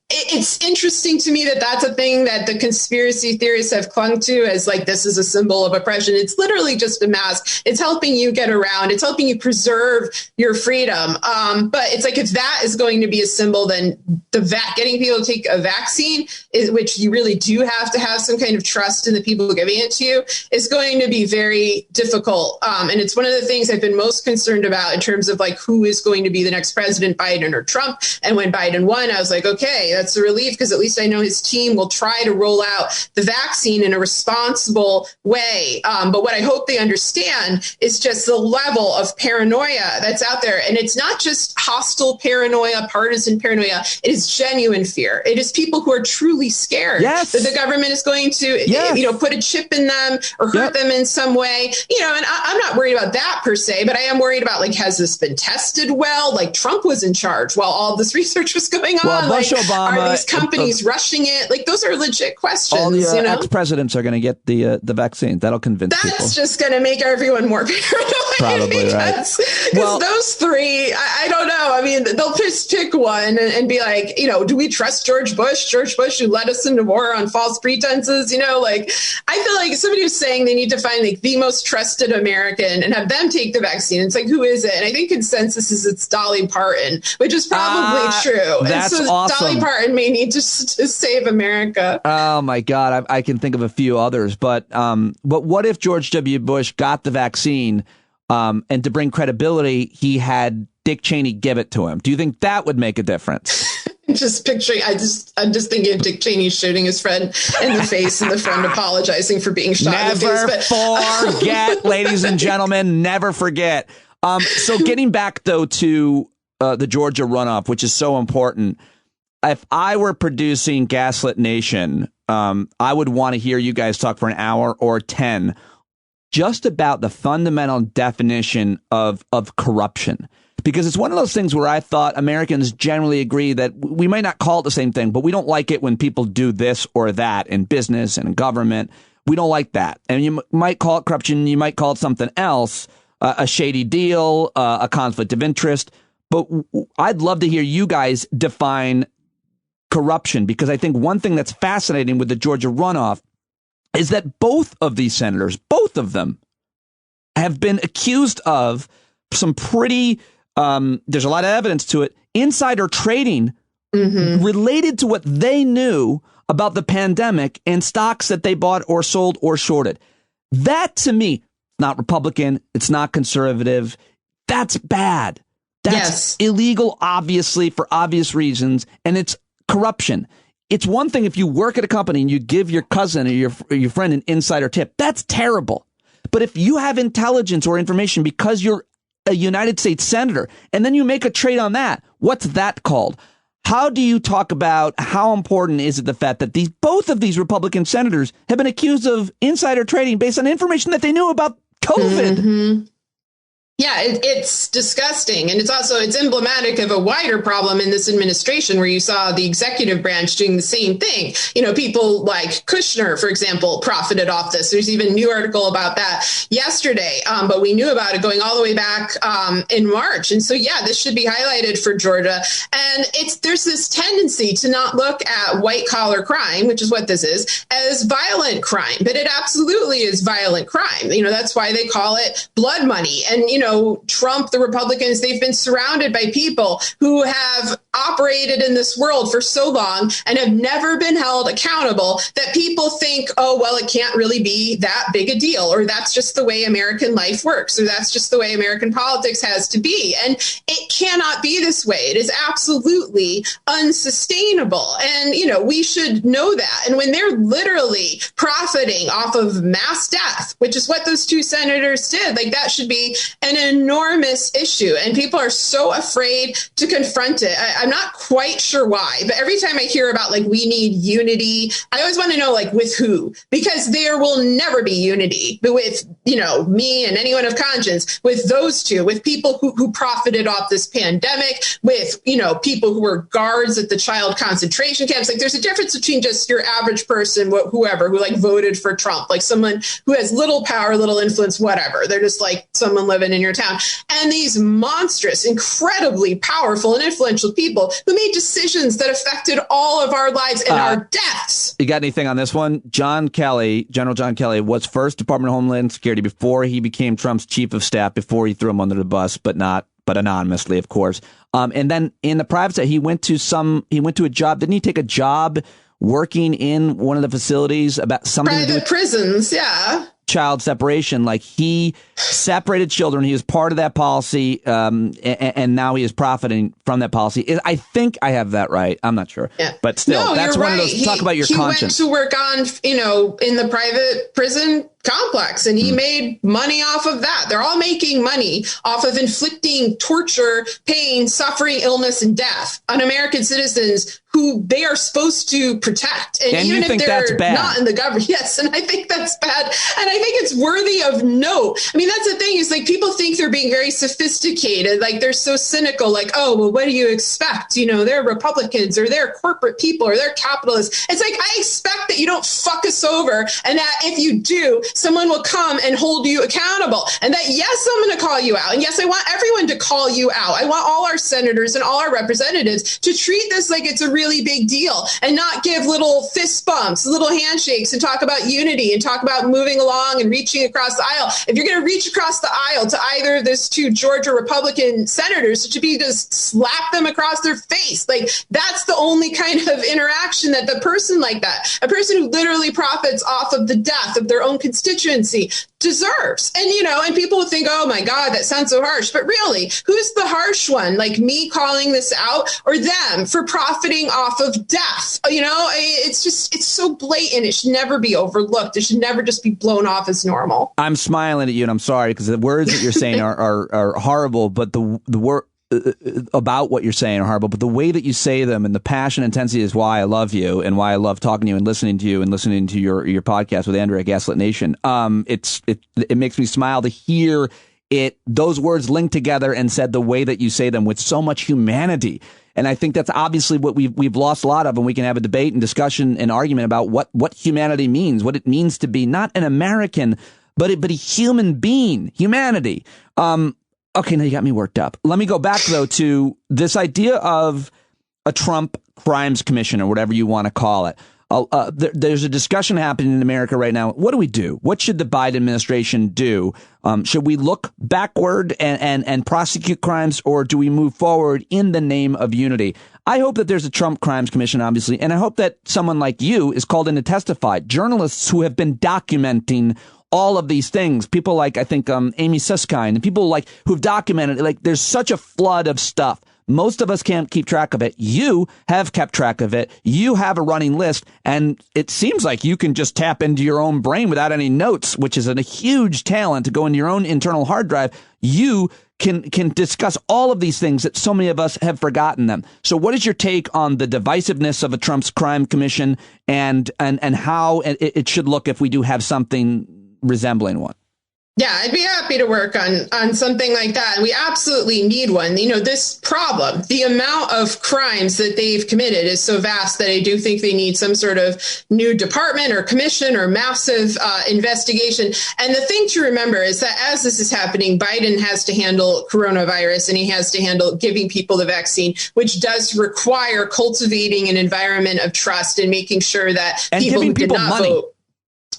it's interesting to me that that's a thing that the conspiracy theorists have clung to as like, this is a symbol of oppression. It's literally just a mask. It's helping you get around. It's helping you preserve your freedom. But it's like, if that is going to be a symbol, then getting people to take a vaccine, which you really do have to have some kind of trust in the people giving it to you, is going to be very difficult. And it's one of the things I've been most concerned about in terms of like, who is going to be the next president, Biden or Trump. And when Biden won, I was like, okay, that's a relief, because at least I know his team will try to roll out the vaccine in a responsible way. But what I hope they understand is just the level of paranoia that's out there. And it's not just hostile paranoia, partisan paranoia. It is genuine fear. It is people who are truly scared that the government is going to, put a chip in them or hurt them in some way. And I'm not worried about that per se, but I am worried about, like, has this been tested well? Like, Trump was in charge while all this research was going on. Well, Bush, Obama, are these companies rushing it? Like, those are legit questions. All the ex-presidents are going to get the vaccine. That'll convince people. That's just going to make everyone more paranoid. Probably, right. Because those three, I don't know. I mean, they'll just pick one and be like, do we trust George Bush? George Bush, who led us into war on false pretenses? I feel like somebody who's saying they need to find like the most trusted American and have them take the vaccine. It's like, who is it? And I think consensus is it's Dolly Parton, which is probably true. That's and so awesome. Dolly Parton may need to save America. Oh my God, I can think of a few others, but what if George W. Bush got the vaccine, and to bring credibility, he had Dick Cheney give it to him? Do you think that would make a difference? Just picturing, I'm just thinking of Dick Cheney shooting his friend in the face and the friend apologizing for being shot in the face. Never forget, ladies and gentlemen, never forget. So getting back, though, to the Georgia runoff, which is so important. If I were producing Gaslit Nation, I would want to hear you guys talk for an hour or 10 just about the fundamental definition of corruption. Because it's one of those things where I thought Americans generally agree that we might not call it the same thing, but we don't like it when people do this or that in business and in government. We don't like that. And you might call it corruption. You might call it something else, a shady deal, a conflict of interest. But I'd love to hear you guys define corruption, because I think one thing that's fascinating with the Georgia runoff is that both of these senators, both of them, have been accused of some pretty, there's a lot of evidence to it, insider trading related to what they knew about the pandemic and stocks that they bought or sold or shorted. That, to me, not Republican, it's not conservative. That's bad. That's illegal, obviously, for obvious reasons, and it's corruption. It's one thing if you work at a company and you give your cousin or your friend an insider tip. That's terrible. But if you have intelligence or information because you're a United States senator and then you make a trade on that, what's that called? How do you talk about how important is it the fact that both of these Republican senators have been accused of insider trading based on information that they knew about COVID? Yeah, it's disgusting. And it's emblematic of a wider problem in this administration where you saw the executive branch doing the same thing. People like Kushner, for example, profited off this. There's even a new article about that yesterday. But we knew about it going all the way back in March. And so, this should be highlighted for Georgia. And there's this tendency to not look at white collar crime, which is what this is, as violent crime. But it absolutely is violent crime. That's why they call it blood money. And, Trump, the Republicans, they've been surrounded by people who have operated in this world for so long and have never been held accountable that people think, oh, well, it can't really be that big a deal, or that's just the way American life works, or that's just the way American politics has to be. And it cannot be this way. It is absolutely unsustainable. And, we should know that. And when they're literally profiting off of mass death, which is what those two senators did, like that should be an enormous issue. And people are so afraid to confront it. I'm not quite sure why, but every time I hear about like, we need unity, I always want to know like with who, because there will never be unity with, me and anyone of conscience, with those two, with people who profited off this pandemic, with, people who were guards at the child concentration camps. Like there's a difference between just your average person, whoever, who like voted for Trump, like someone who has little power, little influence, whatever. They're just like someone living in your town. And these monstrous, incredibly powerful and influential people who made decisions that affected all of our lives and our deaths. You got anything on this one? General John Kelly was first Department of Homeland Security before he became Trump's chief of staff, before he threw him under the bus, but anonymously, of course. And then in the private sector, he went to a job. Didn't he take a job working in one of the facilities about something private to do with prisons? Yeah. Child separation. Like he separated children. He was part of that policy. And now he is profiting from that policy. I think I have that right. I'm not sure. Yeah. But still, no, that's you're one right. of those. Talk about your conscience. He went to work on, in the private prison complex, and he made money off of that. They're all making money off of inflicting torture, pain, suffering, illness, and death on American citizens who they are supposed to protect. And even if they're not in the government. Yes. And I think that's bad. And I think it's worthy of note. I mean, that's the thing, is like people think they're being very sophisticated. Like they're so cynical, like, oh, well, what do you expect? They're Republicans, or they're corporate people, or they're capitalists. It's like, I expect that you don't fuck us over, and that if you do, someone will come and hold you accountable. And that, yes, I'm going to call you out. And yes, I want everyone to call you out. I want all our senators and all our representatives to treat this like it's a really big deal, and not give little fist bumps, little handshakes, and talk about unity and talk about moving along and reaching across the aisle. If you're going to reach across the aisle to either of those two Georgia Republican senators, it should be just slap them across their face. Like that's the only kind of interaction that the person like that, a person who literally profits off of the death of their own constituency, deserves. And, and people would think, oh my God, that sounds so harsh. But really, who's the harsh one? Like me calling this out, or them for profiting off of death? It's so blatant. It should never be overlooked. It should never just be blown off as normal. I'm smiling at you, and I'm sorry, because the words that you're saying are horrible, but the word about what you're saying are horrible, but the way that you say them and the passion and intensity is why I love you, and why I love talking to you and listening to you and listening to your podcast with Andrew at Gaslit Nation. It makes me smile to hear those words linked together and said the way that you say them with so much humanity. And I think that's obviously what we've lost a lot of, and we can have a debate and discussion and argument about what humanity means, what it means to be not an American, but a human being, humanity. Okay, now you got me worked up. Let me go back, though, to this idea of a Trump crimes commission, or whatever you want to call it. There's a discussion happening in America right now. What do we do? What should the Biden administration do? Should we look backward and prosecute crimes, or do we move forward in the name of unity? I hope that there's a Trump crimes commission, obviously, and I hope that someone like you is called in to testify. Journalists who have been documenting all of these things, people like, I think, Amy Suskind, and people like who've documented, like, there's such a flood of stuff. Most of us can't keep track of it. You have kept track of it. You have a running list, and it seems like you can just tap into your own brain without any notes, which is a huge talent to go into your own internal hard drive. You can discuss all of these things that so many of us have forgotten them. So what is your take on the divisiveness of a Trump's crime commission, and how it should look if we do have something resembling one? Yeah, I'd be happy to work on something like that. And we absolutely need one. This problem, the amount of crimes that they've committed is so vast that I do think they need some sort of new department or commission or massive investigation. And the thing to remember is that as this is happening, Biden has to handle coronavirus, and he has to handle giving people the vaccine, which does require cultivating an environment of trust and making sure that and people who did not money. vote.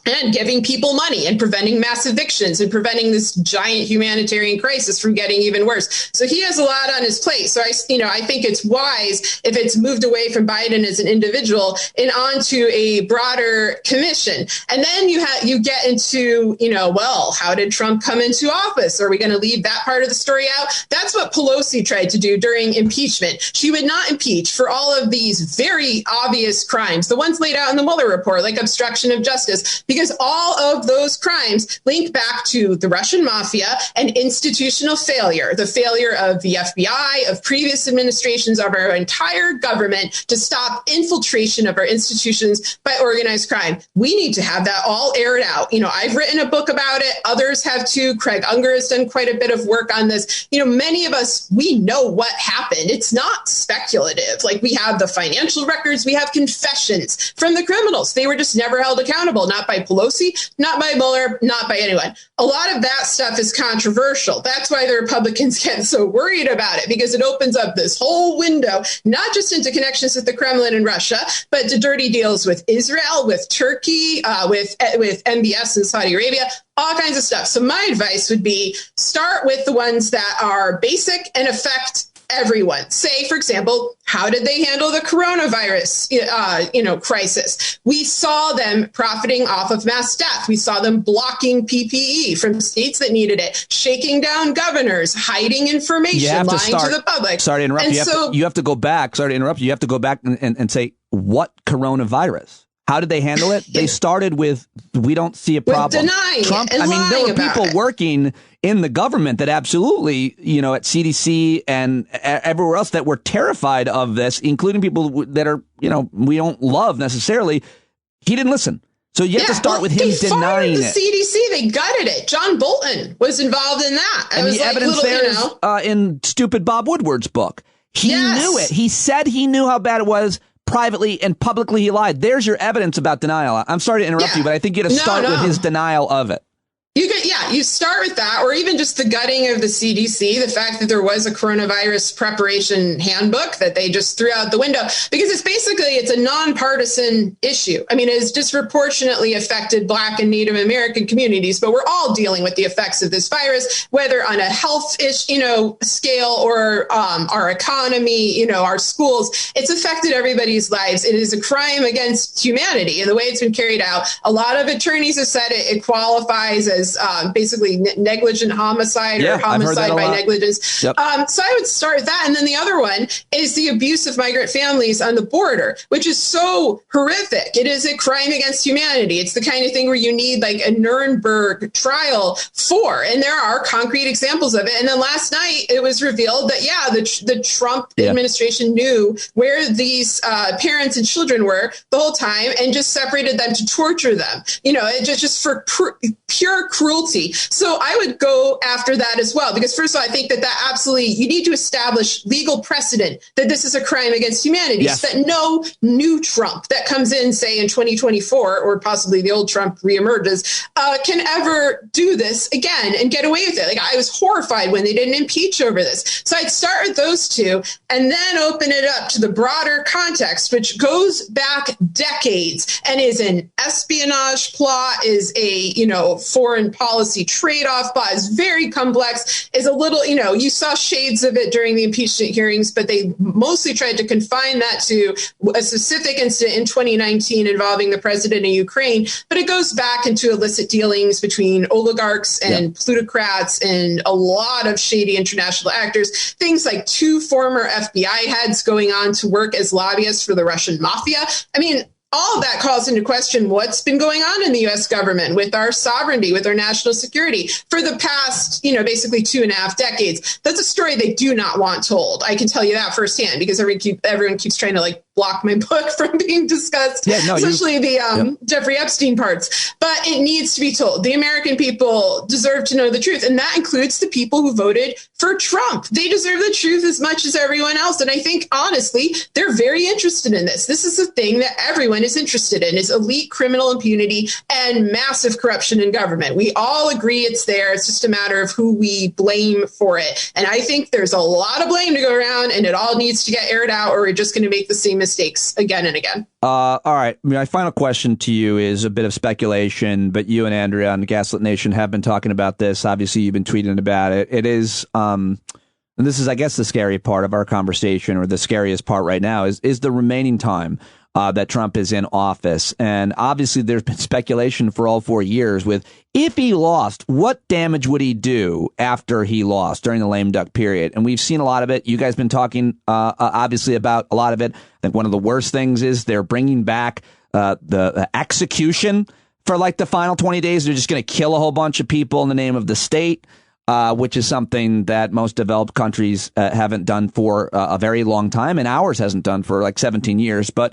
and giving people money and preventing mass evictions and preventing this giant humanitarian crisis from getting even worse. So he has a lot on his plate. So I think it's wise if it's moved away from Biden as an individual and onto a broader commission. And then you get into, well, how did Trump come into office? Are we going to leave that part of the story out? That's what Pelosi tried to do during impeachment. She would not impeach for all of these very obvious crimes, the ones laid out in the Mueller report, like obstruction of justice, because all of those crimes link back to the Russian mafia and institutional failure, the failure of the FBI, of previous administrations, of our entire government to stop infiltration of our institutions by organized crime. We need to have that all aired out. I've written a book about it. Others have too. Craig Unger has done quite a bit of work on this. Many of us, we know what happened. It's not speculative. Like, we have the financial records, we have confessions from the criminals. They were just never held accountable, not by Pelosi, not by Mueller, not by anyone. A lot of that stuff is controversial. That's why the Republicans get so worried about it, because it opens up this whole window, not just into connections with the Kremlin and Russia, but to dirty deals with Israel, with Turkey, with MBS in Saudi Arabia, all kinds of stuff. So my advice would be start with the ones that are basic and affect everyone. Say, for example, how did they handle the coronavirus, crisis? We saw them profiting off of mass death. We saw them blocking PPE from states that needed it, shaking down governors, hiding information, lying to the public. Sorry to interrupt. You have to go back. Sorry to interrupt you. You have to go back and say, what coronavirus? How did they handle it? They started with, we don't see a problem. With denying Trump, it and there were people it. working in the government that absolutely, at CDC and everywhere else that were terrified of this, including people that are, we don't love necessarily. He didn't listen. So you have to start with him denying the it. CDC, they gutted it. John Bolton was involved in that. And the evidence there is in stupid Bob Woodward's book. He knew it. He said he knew how bad it was. Privately and publicly, he lied. There's your evidence about denial. I'm sorry to interrupt you, but I think you got to start with his denial of it. You start with that, or even just the gutting of the CDC, the fact that there was a coronavirus preparation handbook that they just threw out the window, because it's a nonpartisan issue. It's disproportionately affected Black and Native American communities, but we're all dealing with the effects of this virus, whether on a health scale or our economy, our schools. It's affected everybody's lives. It is a crime against humanity, and the way it's been carried out, a lot of attorneys have said it qualifies as basically negligent homicide or homicide by negligence. Yep. So I would start with that. And then the other one is the abuse of migrant families on the border, which is so horrific. It is a crime against humanity. It's the kind of thing where you need like a Nuremberg trial for, and there are concrete examples of it. And then last night it was revealed that, the Trump administration knew where these parents and children were the whole time and just separated them to torture them, just for pure cruelty. So I would go after that as well, because first of all, I think that absolutely, you need to establish legal precedent that this is a crime against humanity, so that no new Trump that comes in, say in 2024, or possibly the old Trump reemerges, can ever do this again and get away with it. Like, I was horrified when they didn't impeach over this. So I'd start with those two and then open it up to the broader context, which goes back decades and is an espionage plot, is a, foreign policy trade-off plot, is very complex, is a little, you saw shades of it during the impeachment hearings, but they mostly tried to confine that to a specific incident in 2019 involving the president of Ukraine. But it goes back into illicit dealings between oligarchs and plutocrats and a lot of shady international actors. Things like 2 former FBI heads going on to work as lobbyists for the Russian mafia. All of that calls into question what's been going on in the U.S. government with our sovereignty, with our national security for the past, basically 2.5 decades. That's a story they do not want told. I can tell you that firsthand, because everyone keeps trying to block my book from being discussed, especially the Jeffrey Epstein parts. But it needs to be told. The American people deserve to know the truth, and that includes the people who voted for Trump. They deserve the truth as much as everyone else. And I think, honestly, they're very interested in this. This is the thing that everyone is interested in, is elite criminal impunity and massive corruption in government. We all agree it's there. It's just a matter of who we blame for it. And I think there's a lot of blame to go around, and it all needs to get aired out, or we're just going to make the same mistakes again and again. All right. My final question to you is a bit of speculation, but you and Andrea on Gaslit Nation have been talking about this. Obviously, you've been tweeting about it. It is, and this is, I guess, the scary part of our conversation, or the scariest part right now, is the remaining time that Trump is in office. And obviously, there's been speculation for all 4 years with, if he lost, what damage would he do after he lost during the lame duck period? And we've seen a lot of it. You guys been talking, obviously, about a lot of it. I think one of the worst things is they're bringing back the execution for like the final 20 days. They're just going to kill a whole bunch of people in the name of the state. Which is something that most developed countries haven't done for a very long time, and ours hasn't done for like 17 years. But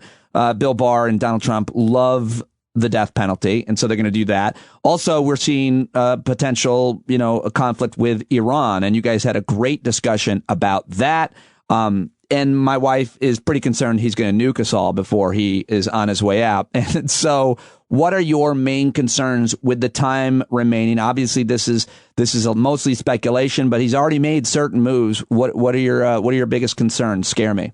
Bill Barr and Donald Trump love the death penalty, and so they're going to do that. Also, we're seeing potential, a conflict with Iran, and you guys had a great discussion about that. And my wife is pretty concerned he's going to nuke us all before he is on his way out. And so what are your main concerns with the time remaining? Obviously, this is mostly speculation, but he's already made certain moves. What are your biggest concerns? Scare me.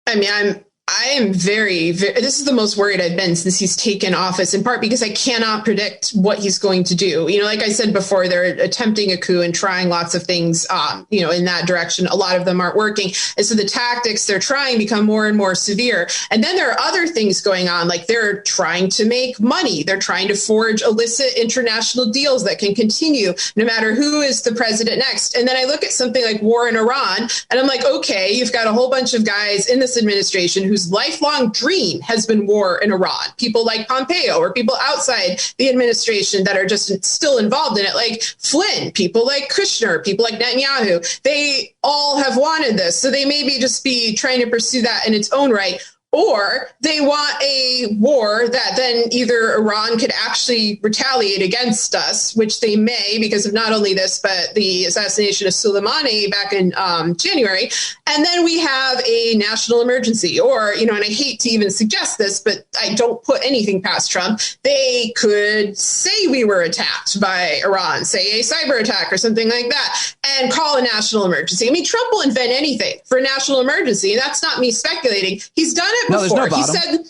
I mean, I am very, this is the most worried I've been since he's taken office, in part because I cannot predict what he's going to do. Like I said before, they're attempting a coup and trying lots of things, in that direction. A lot of them aren't working. And so the tactics they're trying become more and more severe. And then there are other things going on, like they're trying to make money. They're trying to forge illicit international deals that can continue no matter who is the president next. And then I look at something like war in Iran, and I'm like, okay, you've got a whole bunch of guys in this administration whose lifelong dream has been war in Iran. People like Pompeo or people outside the administration that are just still involved in it, like Flynn, people like Kushner, people like Netanyahu. They all have wanted this. So they maybe just be trying to pursue that in its own right. Or they want a war that then either Iran could actually retaliate against us, which they may because of not only this, but the assassination of Soleimani back in January. And then we have a national emergency, or, and I hate to even suggest this, but I don't put anything past Trump. They could say we were attacked by Iran, say a cyber attack or something like that, and call a national emergency. I mean, Trump will invent anything for a national emergency. And that's not me speculating. He's done it before. He said,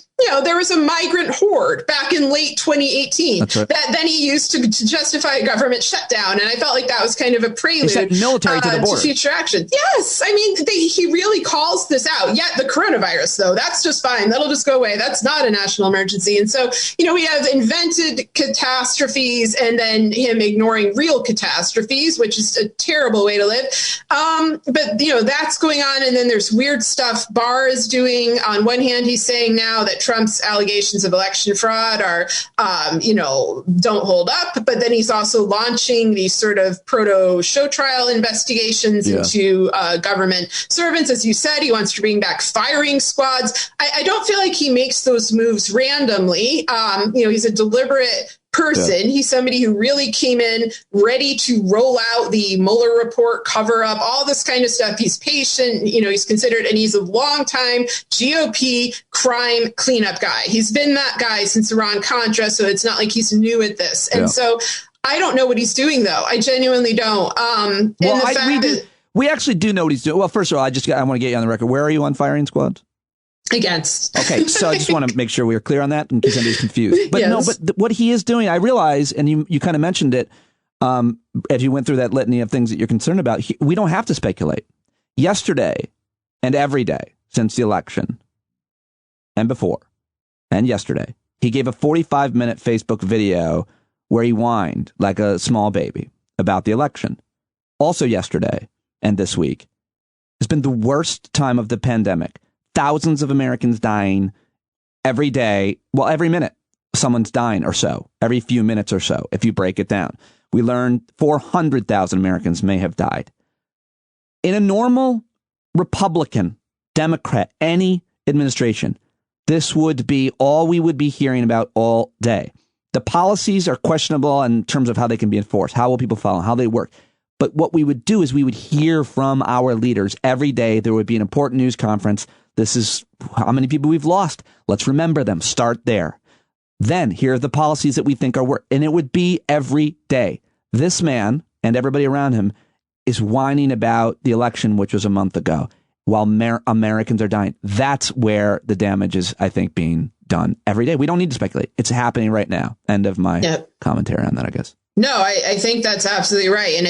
there was a migrant horde back in late 2018 right. that then he used to justify a government shutdown. And I felt like that was kind of a prelude military to the border. To future action. Yes. I mean, he really calls this out. Yet the coronavirus, though, that's just fine. That'll just go away. That's not a national emergency. And so, we have invented catastrophes and then him ignoring real catastrophes, which is a terrible way to live. But, that's going on. And then there's weird stuff Barr is doing. On one hand, he's saying now that Trump's allegations of election fraud are, don't hold up. But then he's also launching these sort of proto-show trial investigations into government servants. As you said, he wants to bring back firing squads. I don't feel like he makes those moves randomly. He's a deliberate person. Yeah. He's somebody who really came in ready to roll out the Mueller report, cover up, all this kind of stuff. He's patient. He's considered, and he's a long-time GOP crime cleanup guy. He's been that guy since Iran-Contra, so it's not like he's new at this. And so I don't know what he's doing, though. I genuinely don't. We actually do know what he's doing. Well, first of all, I want to get you on the record. Where are you on firing squads? Against. Okay, so I just want to make sure we are clear on that in case anybody's confused. But but what he is doing, I realize, and you kind of mentioned it as you went through that litany of things that you're concerned about. We don't have to speculate. Yesterday and every day since the election and before and yesterday, he gave a 45-minute Facebook video where he whined like a small baby about the election. Also yesterday and this week has been the worst time of the pandemic. Thousands of Americans dying every day. Well, every minute someone's dying or so, every few minutes or so, if you break it down. We learned 400,000 Americans may have died. In a normal Republican, Democrat, any administration, this would be all we would be hearing about all day. The policies are questionable in terms of how they can be enforced. How will people follow? How they work? But what we would do is we would hear from our leaders every day. There would be an important news conference. This is how many people we've lost. Let's remember them. Start there. Then here are the policies that we think are working. And it would be every day. This man and everybody around him is whining about the election, which was a month ago. while Americans are dying. That's where the damage is, I think, being done every day. We don't need to speculate. It's happening right now. End of my commentary on that, I guess. No, I think that's absolutely right. And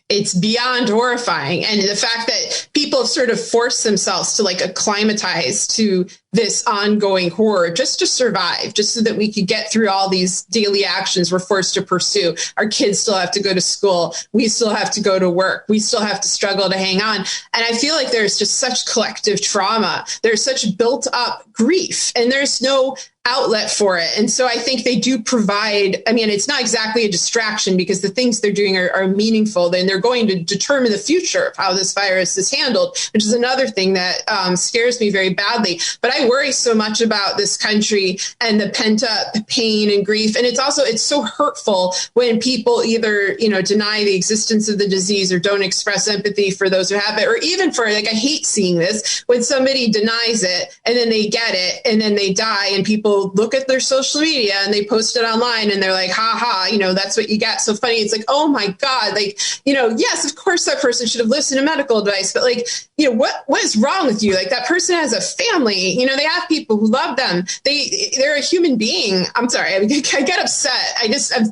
it's beyond horrifying. And the fact that people have sort of forced themselves to like acclimatize to this ongoing horror just to survive, just so that we could get through all these daily actions we're forced to pursue. Our kids still have to go to school. We still have to go to work. We still have to struggle to hang on. And I feel like there's just such collective trauma. There's such built up grief, and there's no outlet for it. And so I think they do provide, I mean, it's not exactly a distraction because the things they're doing are meaningful, and they're going to determine the future of how this virus is handled, which is another thing that scares me very badly. But I worry so much about this country and the pent up pain and grief. And it's so hurtful when people either, deny the existence of the disease or don't express empathy for those who have it, or even for, like, I hate seeing this when somebody denies it and then they get it and then they die, and people look at their social media and they post it online and they're like, ha ha, that's what you get. So funny. It's like, oh my God, like, yes, of course that person should have listened to medical advice, but like, what is wrong with you? Like, that person has a family, they have people who love them. They're a human being. I'm sorry. I get upset.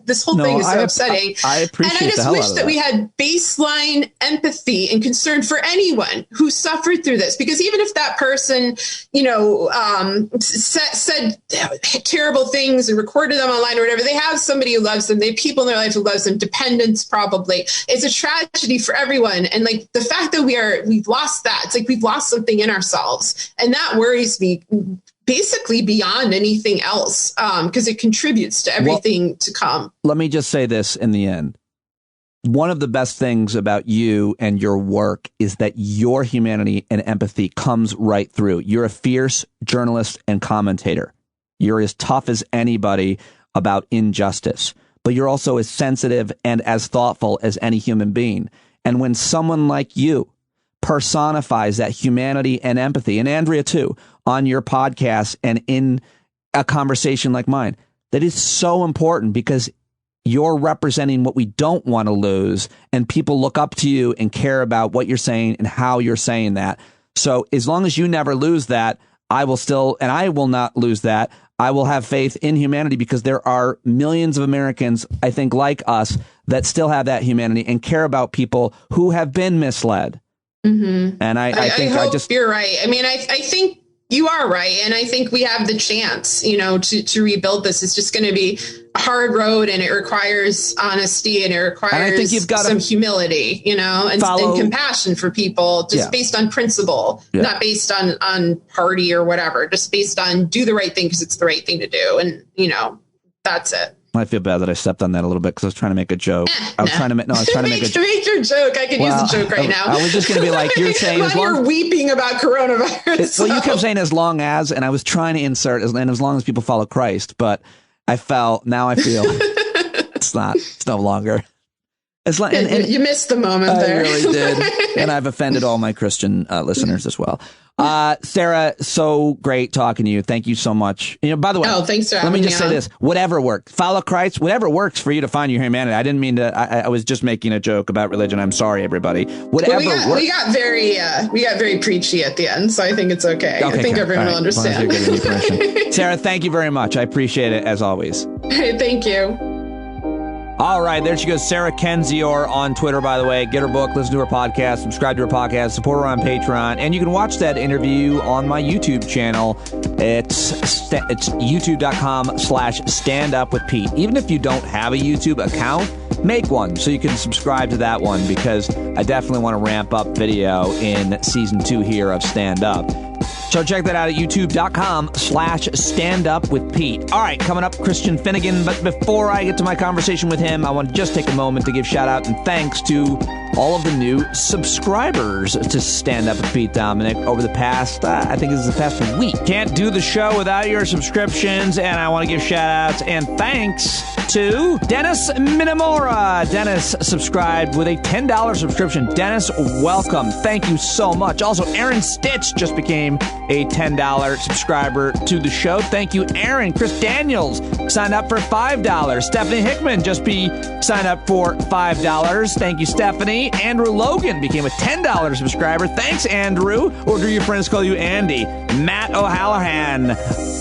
This whole thing is so upsetting. I appreciate and I just wish that we had baseline empathy and concern for anyone who suffered through this, because even if that person, said terrible things and recorded them online or whatever, they have somebody who loves them. They have people in their life who loves them, dependents probably. It's a tragedy for everyone. And like the fact that we've lost that, it's like we've lost something in ourselves. And that worries me basically beyond anything else, because it contributes to everything to come. Let me just say this in the end. One of the best things about you and your work is that your humanity and empathy comes right through. You're a fierce journalist and commentator. You're as tough as anybody about injustice, but you're also as sensitive and as thoughtful as any human being. And when someone like you personifies that humanity and empathy, and Andrea too, on your podcast and in a conversation like mine, that is so important, because you're representing what we don't want to lose, and people look up to you and care about what you're saying and how you're saying that. So as long as you never lose that, I will not lose that. I will have faith in humanity, because there are millions of Americans, I think, like us, that still have that humanity and care about people who have been misled. Mm-hmm. And I think you're right. I mean, I think you are right. And I think we have the chance, to rebuild this. It's just going to be a hard road, and it requires honesty, and it requires I think you've got some humility, and compassion for people, just based on principle, not based on party or whatever, just based on do the right thing because it's the right thing to do. And, that's it. I feel bad that I stepped on that a little bit because I was trying to make a joke. I was trying to make a make your joke. I could use a joke right now. I was just going to be like, you're saying as long you're weeping about coronavirus. Well, you kept saying as long as, and I was trying to insert and as long as people follow Christ, but I feel it's no longer. It's like, and you missed the moment there. I really did. And I've offended all my Christian listeners as well. Sarah, so great talking to you. Thank you so much. By the way, thanks for having me. Let me just say on. this. Whatever works. Follow Christ. Whatever works for you to find your humanity. I didn't mean to. I was just making a joke about religion. I'm sorry, everybody. Whatever works. We got very preachy at the end, so I think it's okay. I think everyone will understand. Sarah, thank you very much. I appreciate it, as always. Thank you. All right, there she goes, Sarah Kendzior on Twitter, by the way. Get her book, listen to her podcast, subscribe to her podcast, support her on Patreon, and you can watch that interview on my YouTube channel. It's youtube.com/standupwithpete. Even if you don't have a YouTube account, make one so you can subscribe to that one, because I definitely want to ramp up video in season 2 here of Stand Up. So check that out at youtube.com/standupwithpete. All right, coming up, Christian Finnegan. But before I get to my conversation with him, I want to just take a moment to give shout out and thanks to all of the new subscribers to Stand Up with Pete Dominic over the past, I think this is the past week. Can't do the show without your subscriptions, and I want to give shout outs and thanks to Dennis Minamora. Dennis subscribed with a $10 subscription. Dennis, welcome. Thank you so much. Also, Aaron Stitch just became a $10 subscriber to the show. Thank you, Aaron. Chris Daniels signed up for $5. Stephanie Hickman just signed up for $5. Thank you, Stephanie. me. Andrew Logan became a $10 subscriber. Thanks, Andrew. Or do your friends call you Andy? Matt O'Halloran,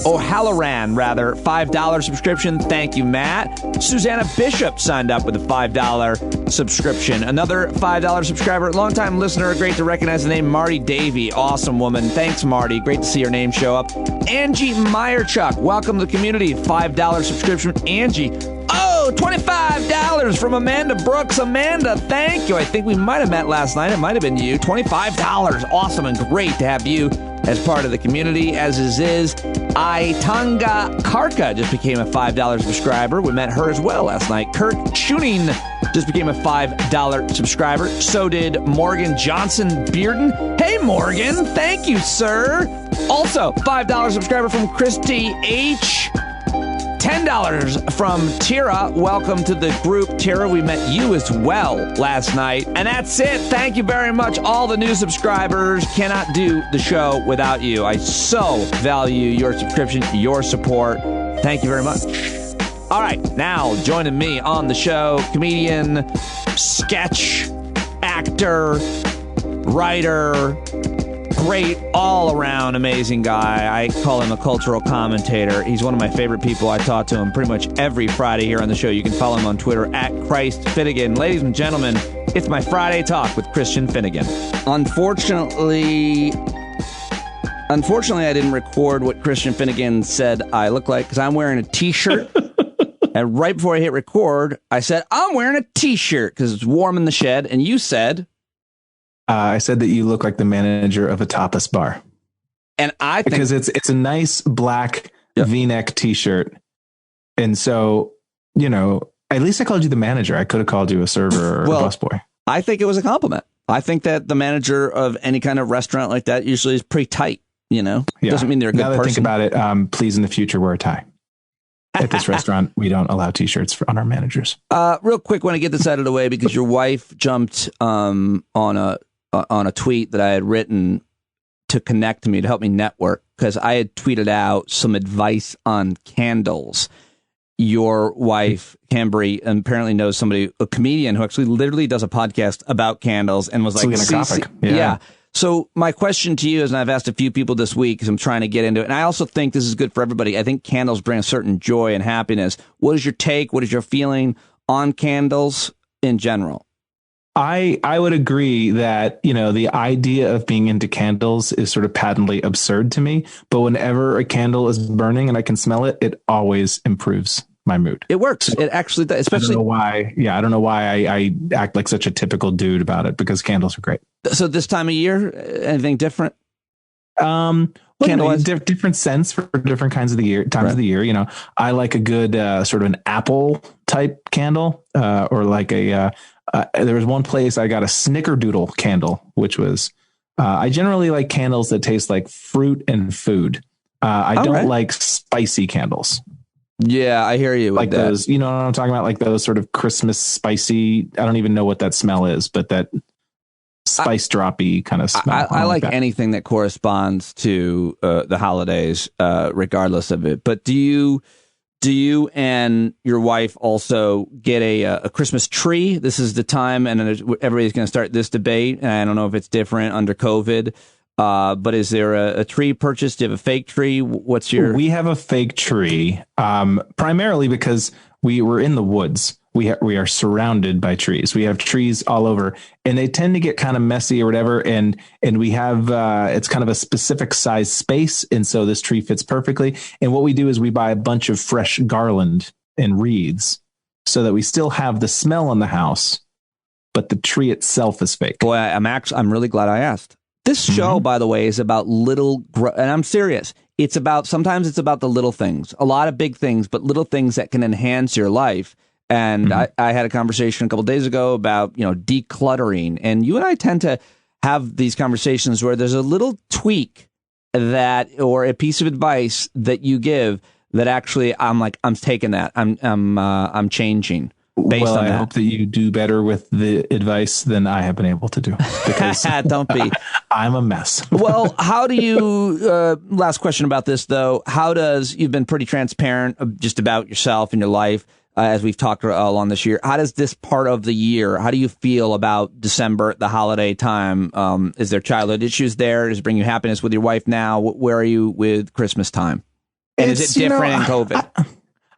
$5 subscription. Thank you, Matt. Susanna Bishop signed up with a $5 subscription. Another $5 subscriber, longtime listener. Great to recognize the name Marty Davey. Awesome woman. Thanks, Marty. Great to see your name show up. Angie Meyerchuck, welcome to the community. $5 subscription. Angie. Oh, $25 from Amanda Brooks. Amanda, thank you. I think we might have met last night. It might have been you. $25. Awesome and great to have you as part of the community, as is Aitanga Karka just became a $5 subscriber. We met her as well last night. Kirk Tuning just became a $5 subscriber. So did Morgan Johnson Bearden. Hey, Morgan. Thank you, sir. Also, $5 subscriber from Christy H. $10 from Tira. Welcome to the group, Tira. We met you as well last night. And that's it. Thank you very much. All the new subscribers. Cannot do the show without you. I so value your subscription, your support. Thank you very much. All right, now joining me on the show, comedian, sketch, actor, writer, great, all-around amazing guy. I call him a cultural commentator. He's one of my favorite people. I talk to him pretty much every Friday here on the show. You can follow him on Twitter at Christ Finnegan. Ladies and gentlemen, it's my Friday Talk with Christian Finnegan. Unfortunately, I didn't record what Christian Finnegan said I look like because I'm wearing a T-shirt. And right before I hit record, I said, I'm wearing a T-shirt because it's warm in the shed. And you said... I said that you look like the manager of a tapas bar. And I think... Because it's a nice black V-neck T-shirt. And so, you know, at least I called you the manager. I could have called you a server or a busboy. I think it was a compliment. I think that the manager of any kind of restaurant like that usually is pretty tight, you know? Yeah. Doesn't mean they're a good person. Now that I think about it, please in the future wear a tie. At this restaurant, we don't allow T-shirts on our managers. Real quick, want to get this out of the way because your wife jumped on a tweet that I had written to connect me, to help me network, because I had tweeted out some advice on candles. Your wife, Cambry, apparently knows somebody, a comedian who actually literally does a podcast about candles and was like, yeah. So my question to you is, and I've asked a few people this week because I'm trying to get into it, and I also think this is good for everybody. I think candles bring a certain joy and happiness. What is your take? What is your feeling on candles in general? I would agree that, you know, the idea of being into candles is sort of patently absurd to me. But whenever a candle is burning and I can smell it, it always improves my mood. It works. It actually does. Especially, I don't know why. Yeah, I don't know why I act like such a typical dude about it, because candles are great. So this time of year, anything different? Different scents for different kinds of the year, times of the year. You know, I like a good sort of an apple type candle, or like a. There was one place I got a snickerdoodle candle, which was. I generally like candles that taste like fruit and food. I don't like spicy candles. Yeah, I hear you. Like those, you know what I'm talking about? Like those sort of Christmas spicy. I don't even know what that smell is, but that spice droppy kind of smell. I like anything that corresponds to the holidays, regardless of it. But do you and your wife also get a Christmas tree? This is the time, and everybody's going to start this debate. And I don't know if it's different under COVID. But is there a tree purchased? Do you have a fake tree? What's your... We have a fake tree, primarily because we were in the woods. We are surrounded by trees. We have trees all over, and they tend to get kind of messy or whatever. And we have, it's kind of a specific size space. And so this tree fits perfectly. And what we do is we buy a bunch of fresh garland and wreaths so that we still have the smell in the house, but the tree itself is fake. Boy, I'm really glad I asked. This show, by the way, is about and I'm serious. Sometimes it's about the little things, a lot of big things, but little things that can enhance your life. And I had a conversation a couple of days ago about, decluttering. And you and I tend to have these conversations where there's a little tweak or a piece of advice that you give that actually I'm taking that. I'm changing. Based on I hope that you do better with the advice than I have been able to do, because don't be. I'm a mess. Well, how do you, last question about this though, you've been pretty transparent just about yourself and your life. as we've talked along this year. How does this part of the year, how do you feel about December, the holiday time? Is there childhood issues there? Does it bring you happiness with your wife now? Where are you with Christmas time? And is it different in COVID?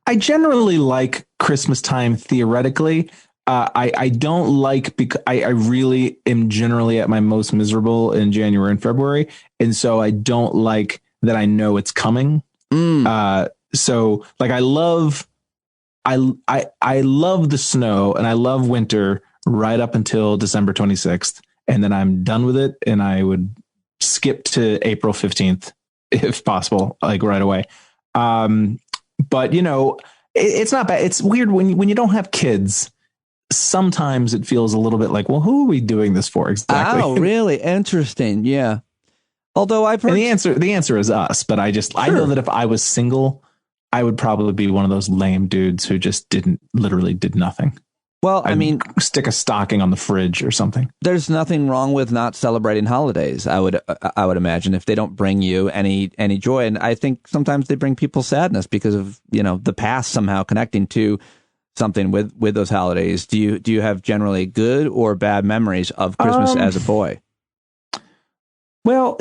I generally like Christmas time theoretically. I don't like, because I really am generally at my most miserable in January and February. And so I don't like that I know it's coming. So like I love the snow and I love winter right up until December 26th. And then I'm done with it. And I would skip to April 15th if possible, like right away. But you know, it's not bad. It's weird when you don't have kids. Sometimes it feels a little bit like, well, who are we doing this for exactly? Oh, really? Interesting. Yeah. Although I've heard the answer is us, but I know that if I was single, I would probably be one of those lame dudes who just did nothing. Well, I mean, stick a stocking on the fridge or something. There's nothing wrong with not celebrating holidays. I would imagine if they don't bring you any joy, and I think sometimes they bring people sadness because of the past somehow connecting to something with those holidays. Do you have generally good or bad memories of Christmas as a boy? Well,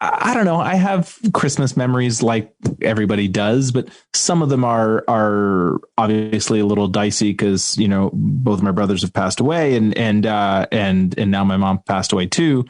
I don't know. I have Christmas memories like everybody does, but some of them are obviously a little dicey because, both of my brothers have passed away and now my mom passed away too.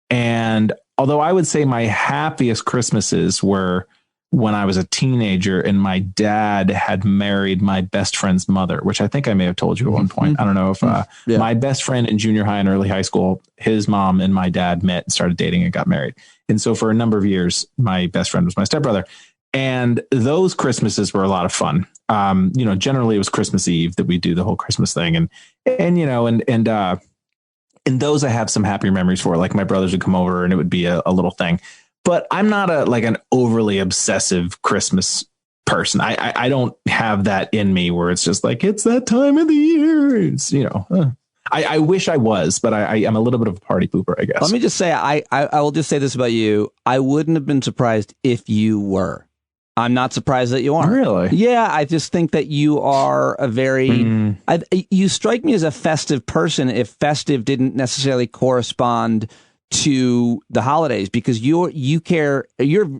And although I would say my happiest Christmases were when I was a teenager and my dad had married my best friend's mother, which I think I may have told you at one point. I don't know if my best friend in junior high and early high school, his mom and my dad met and started dating and got married. And so for a number of years, my best friend was my stepbrother. And those Christmases were a lot of fun. Generally it was Christmas Eve that we do the whole Christmas thing. And those I have some happier memories for, like my brothers would come over and it would be a little thing. But I'm not an overly obsessive Christmas person. I don't have that in me where it's just like, it's that time of the year. It's, I wish I was, but I am a little bit of a party pooper, I guess. Let me just say, I will just say this about you. I wouldn't have been surprised if you were. I'm not surprised that you aren't. Really? Yeah, I just think that you are a very... you strike me as a festive person if festive didn't necessarily correspond to the holidays, because you're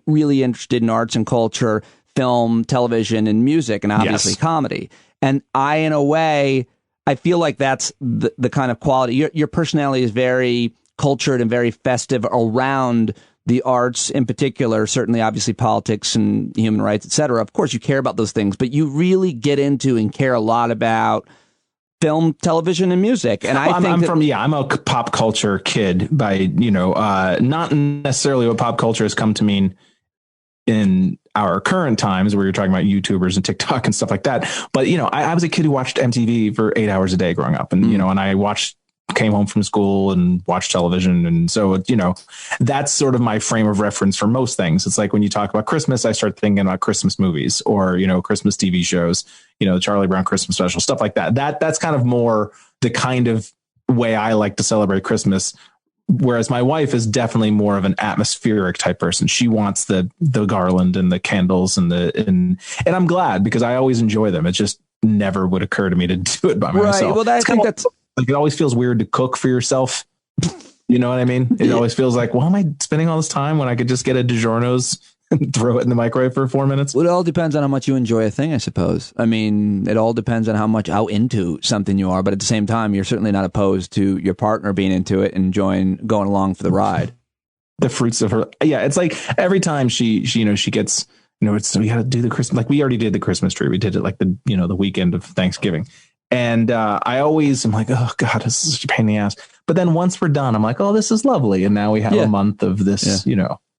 really interested in arts and culture, film, television, and music, and obviously comedy. And in a way, I feel like that's the kind of quality. Your personality is very cultured and very festive around the arts in particular, certainly obviously politics and human rights, etc. Of course, you care about those things, but you really get into and care a lot about film, television, and music. And I'm a pop culture kid by, not necessarily what pop culture has come to mean in our current times where you're talking about YouTubers and TikTok and stuff like that. But, I was a kid who watched MTV for 8 hours a day growing up. And, and I came home from school and watched television. And so, that's sort of my frame of reference for most things. It's like when you talk about Christmas, I start thinking about Christmas movies or, Christmas TV shows, the Charlie Brown Christmas special, stuff like that. That's kind of more the kind of way I like to celebrate Christmas. Whereas my wife is definitely more of an atmospheric type person. She wants the garland and the candles and I'm glad because I always enjoy them. It just never would occur to me to do it by myself. Right. Well, I think that's like, it always feels weird to cook for yourself. You know what I mean? It always feels like, why am I spending all this time when I could just get a DiGiorno's and throw it in the microwave for 4 minutes? Well, it all depends on how much you enjoy a thing, I suppose. I mean, it all depends on how into something you are. But at the same time, you're certainly not opposed to your partner being into it and enjoying going along for the ride. The fruits of her. Yeah. It's like every time she gets, we got to do the Christmas, like we already did the Christmas tree. We did it like the weekend of Thanksgiving. And I always am like, oh, God, this is such a pain in the ass. But then once we're done, I'm like, oh, this is lovely. And now we have a month of this,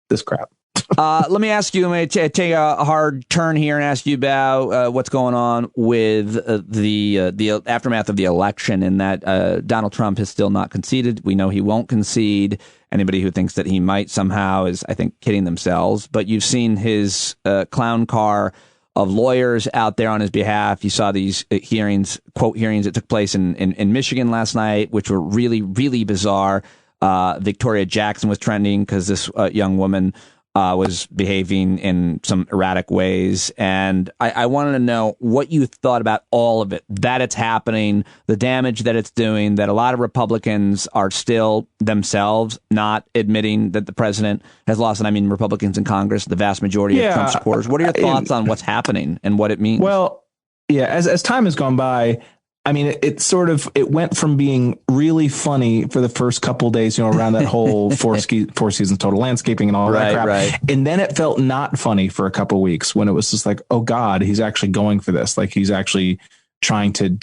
this crap. Let me ask you, I'm going to take a hard turn here and ask you about what's going on with the aftermath of the election, and that Donald Trump has still not conceded. We know he won't concede. Anybody who thinks that he might somehow is, I think, kidding themselves. But you've seen his clown car of lawyers out there on his behalf. You saw these hearings, quote hearings that took place in Michigan last night, which were really, really bizarre. Victoria Jackson was trending because this young woman was behaving in some erratic ways. And I wanted to know what you thought about all of it, that it's happening, the damage that it's doing, that a lot of Republicans are still themselves not admitting that the president has lost. And I mean, Republicans in Congress, the vast majority of Trump supporters. What are your thoughts on what's happening and what it means? Well, yeah, as time has gone by, I mean, it went from being really funny for the first couple of days, around that whole four seasons total landscaping and all that crap. Right. And then it felt not funny for a couple of weeks when it was just like, oh God, he's actually going for this. Like he's actually trying to,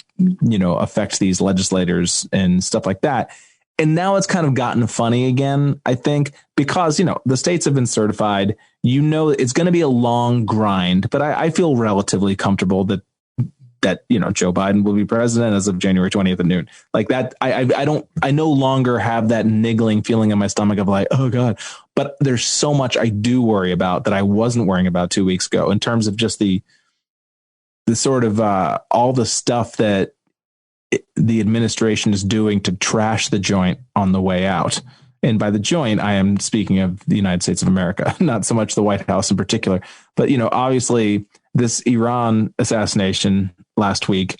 affect these legislators and stuff like that. And now it's kind of gotten funny again, I think, because, the states have been certified, it's going to be a long grind, but I feel relatively comfortable that Joe Biden will be president as of January 20th at noon. Like that, I no longer have that niggling feeling in my stomach of like, oh God. But there's so much I do worry about that I wasn't worrying about 2 weeks ago in terms of just the sort of all the stuff that the administration is doing to trash the joint on the way out. And by the joint, I am speaking of the United States of America, not so much the White House in particular. But, obviously this Iran assassination last week,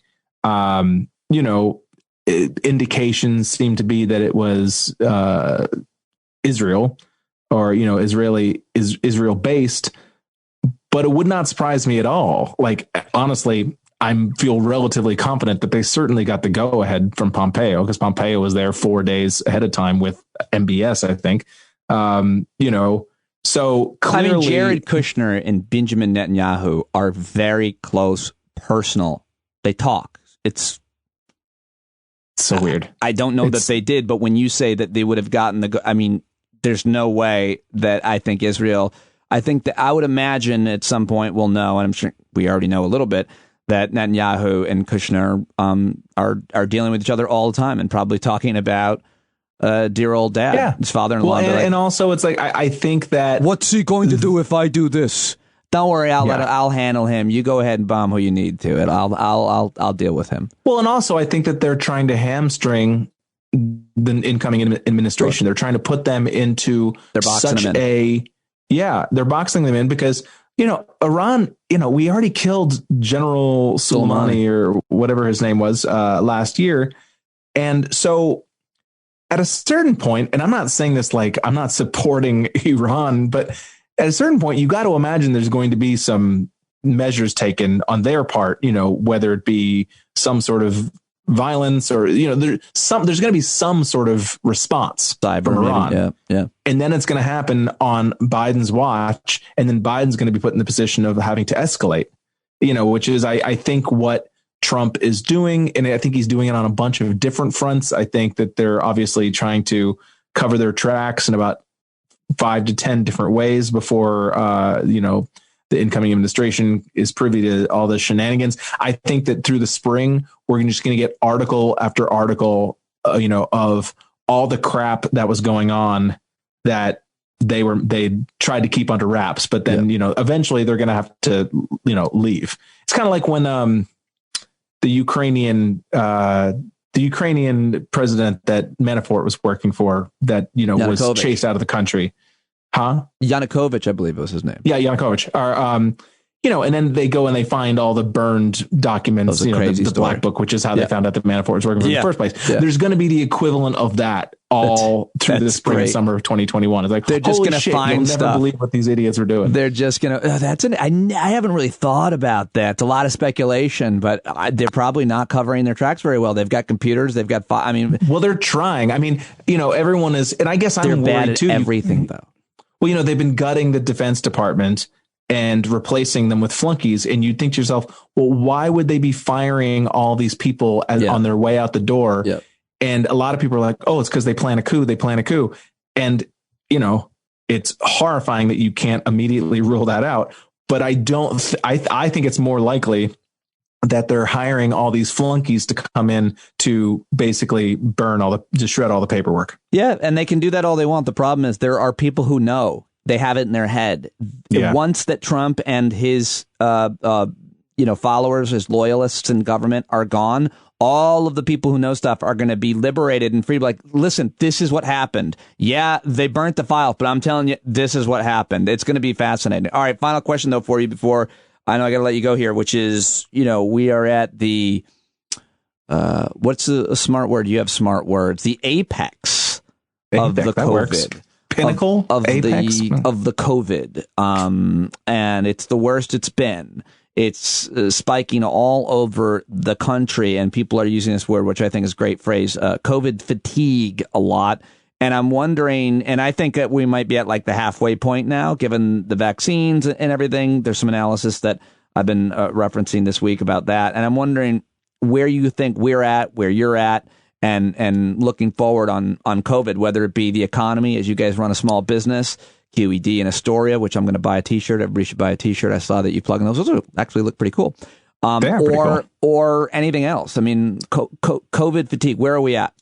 indications seem to be that it was Israel or, Israel based, but it would not surprise me at all. Like, honestly, I feel relatively confident that they certainly got the go ahead from Pompeo because Pompeo was there 4 days ahead of time with MBS, I think. So clearly, Jared Kushner and Benjamin Netanyahu are very close, personal. They talk. It's so weird. I don't know that they did, but when you say that they would have gotten there's no way that I think Israel. I think that I would imagine at some point we'll know, and I'm sure we already know a little bit, that Netanyahu and Kushner are dealing with each other all the time and probably talking about dear old dad, his father-in-law. Well, and also it's like I think that what's he going to do if I do this? Don't worry, I'll handle him. You go ahead and bomb who you need to. And I'll deal with him. Well, and also I think that they're trying to hamstring the incoming administration. Sure. They're trying to put them into they're boxing them in because Iran, we already killed General Soleimani or whatever his name was last year. And so at a certain point, and I'm not saying this like I'm not supporting Iran, but at a certain point, you got to imagine there's going to be some measures taken on their part, whether it be some sort of violence or, there's going to be some sort of response from Iran. Yeah. And then it's going to happen on Biden's watch. And then Biden's going to be put in the position of having to escalate, which is, I think what Trump is doing. And I think he's doing it on a bunch of different fronts. I think that they're obviously trying to cover their tracks in about 5 to 10 different ways before, the incoming administration is privy to all the shenanigans. I think that through the spring, we're just going to get article after article, of all the crap that was going on that they tried to keep under wraps. But then, eventually they're going to have to, leave. It's kind of like when the Ukrainian president that Manafort was working for that, was chased out of the country. Huh? Yanukovych, I believe was his name. Yeah, Yanukovych. And then they go and they find all the burned documents, the black book, which is how they found out that Manafort was working for in the first place. Yeah. There's going to be the equivalent of that through the spring and summer of 2021. It's like, they're just going to find stuff. Never believe what these idiots are doing. They're just going to, I haven't really thought about that. It's a lot of speculation, but they're probably not covering their tracks very well. They've got computers. They've got, well, they're trying. Everyone is, and I guess I'm bad worried too. Everything though. Well, they've been gutting the Defense Department and replacing them with flunkies. And you'd think to yourself, well, why would they be firing all these people on their way out the door? Yeah. And a lot of people are like, oh, it's because they plan a coup. And, it's horrifying that you can't immediately rule that out. But I think it's more likely that they're hiring all these flunkies to come in to basically to shred all the paperwork. Yeah, and they can do that all they want. The problem is there are people who know. They have it in their head. Yeah. Once that Trump and his followers, his loyalists in government are gone, all of the people who know stuff are going to be liberated and free. Like, listen, this is what happened. Yeah, they burnt the files, but I'm telling you, this is what happened. It's going to be fascinating. All right, final question, though, for you before I know I got to let you go here, which is, we are at the, what's a smart word? You have smart words. The apex of the COVID. Pinnacle of the COVID. And it's the worst it's been. It's spiking all over the country, and people are using this word, which I think is a great phrase, COVID fatigue a lot. And I'm wondering, and I think that we might be at like the halfway point now, given the vaccines and everything. There's some analysis that I've been referencing this week about that. And I'm wondering where you think we're at, where you're at, and looking forward on COVID, whether it be the economy, as you guys run a small business, QED in Astoria, which I'm going to buy a T-shirt. Everybody should buy a T-shirt. I saw that you plug in those. Those actually look pretty cool. Or anything else. I mean, COVID fatigue. Where are we at?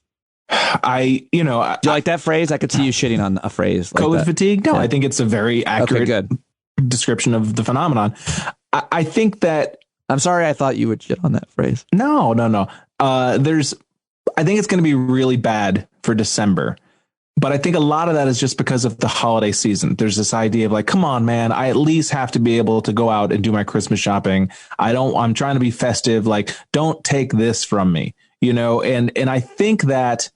Do you like that phrase? I could see you shitting on a phrase like COVID that. Fatigue. No, yeah. I think it's a very accurate description of the phenomenon. I think that. I'm sorry. I thought you would shit on that phrase. No. I think it's going to be really bad for December. But I think a lot of that is just because of the holiday season. There's this idea of like, come on, man, I at least have to be able to go out and do my Christmas shopping. I'm trying to be festive. Like, don't take this from me, and I think that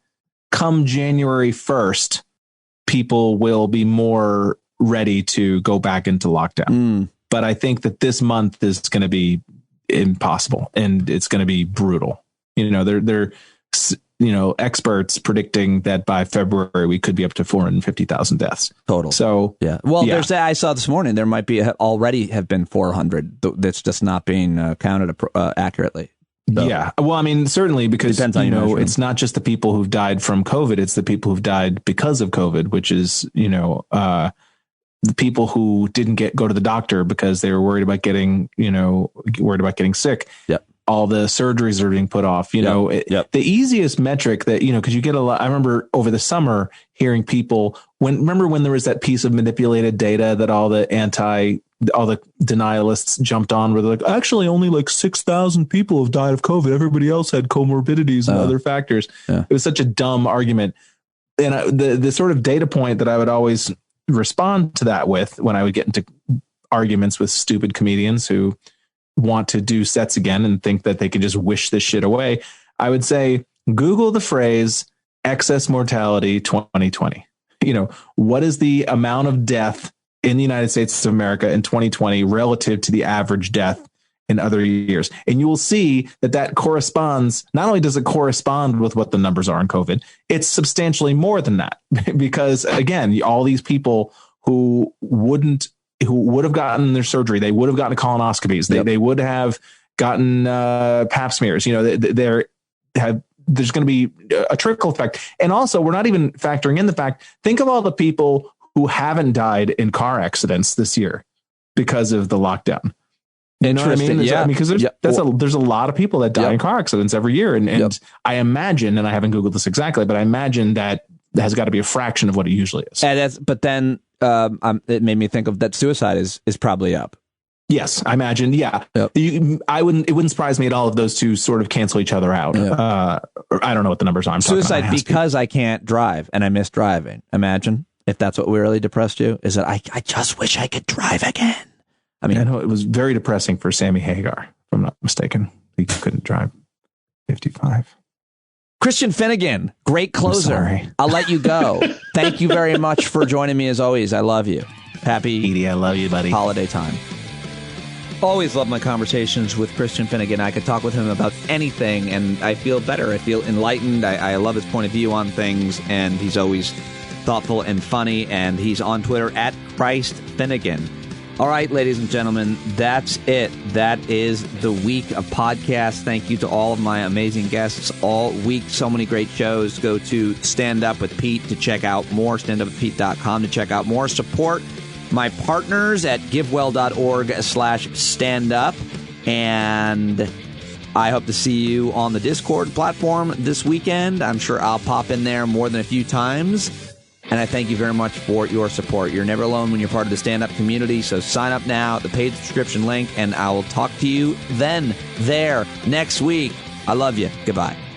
come January 1st, people will be more ready to go back into lockdown. But I think that this month is going to be impossible and it's going to be brutal. They're experts predicting that by February we could be up to 450,000 deaths total. So I saw this morning there might be already have been 400. That's just not being counted accurately. So. Yeah, well, I mean, certainly because it's not just the people who've died from COVID; it's the people who've died because of COVID, which is the people who didn't go to the doctor because they were worried about getting sick. Yep. All the surgeries are being put off. The easiest metric that, because you get a lot. I remember over the summer hearing people when there was that piece of manipulated data that all the denialists jumped on where they're like, actually only like 6,000 people have died of COVID. Everybody else had comorbidities and other factors. Yeah. It was such a dumb argument. And the sort of data point that I would always respond to that with when I would get into arguments with stupid comedians who want to do sets again and think that they can just wish this shit away, I would say, Google the phrase excess mortality 2020. What is the amount of death in the United States of America in 2020 relative to the average death in other years? And you will see that corresponds. Not only does it correspond with what the numbers are in COVID, it's substantially more than that, because again, all these people who would have gotten their surgery, they would have gotten colonoscopies, they would have gotten pap smears. There's going to be a trickle effect. And also, we're not even factoring in the fact, think of all the people who haven't died in car accidents this year because of the lockdown. You know what I mean? Because there's a lot of people that die in car accidents every year. And I imagine, and I haven't Googled this exactly, but I imagine that has got to be a fraction of what it usually is. But then it made me think of that suicide is probably up. Yes, I imagine. Yeah. Yep. It wouldn't surprise me at all if those two sort of cancel each other out. Yeah. I don't know what the numbers are. Suicide because I can't drive and I miss driving. Imagine if that's what really depressed you, is that I just wish I could drive again. I mean, I know it was very depressing for Sammy Hagar, if I'm not mistaken. He couldn't drive 55. Christian Finnegan, great closer. I'll let you go. Thank you very much for joining me as always. I love you. Happy Edie, I love you, buddy. Holiday time. Always love my conversations with Christian Finnegan. I could talk with him about anything, and I feel better. I feel enlightened. I love his point of view on things, and he's always thoughtful and funny, and he's on Twitter at Christ Finnegan. All right, ladies and gentlemen, that's it. That is the week of podcasts. Thank you to all of my amazing guests all week. So many great shows. Go to Stand Up with Pete to check out more, standupwithpete.com to check out more. Support my partners at givewell.org/standup. And I hope to see you on the Discord platform this weekend. I'm sure I'll pop in there more than a few times. And I thank you very much for your support. You're never alone when you're part of the stand-up community. So sign up now at the paid subscription link, and I will talk to you then, there, next week. I love you. Goodbye.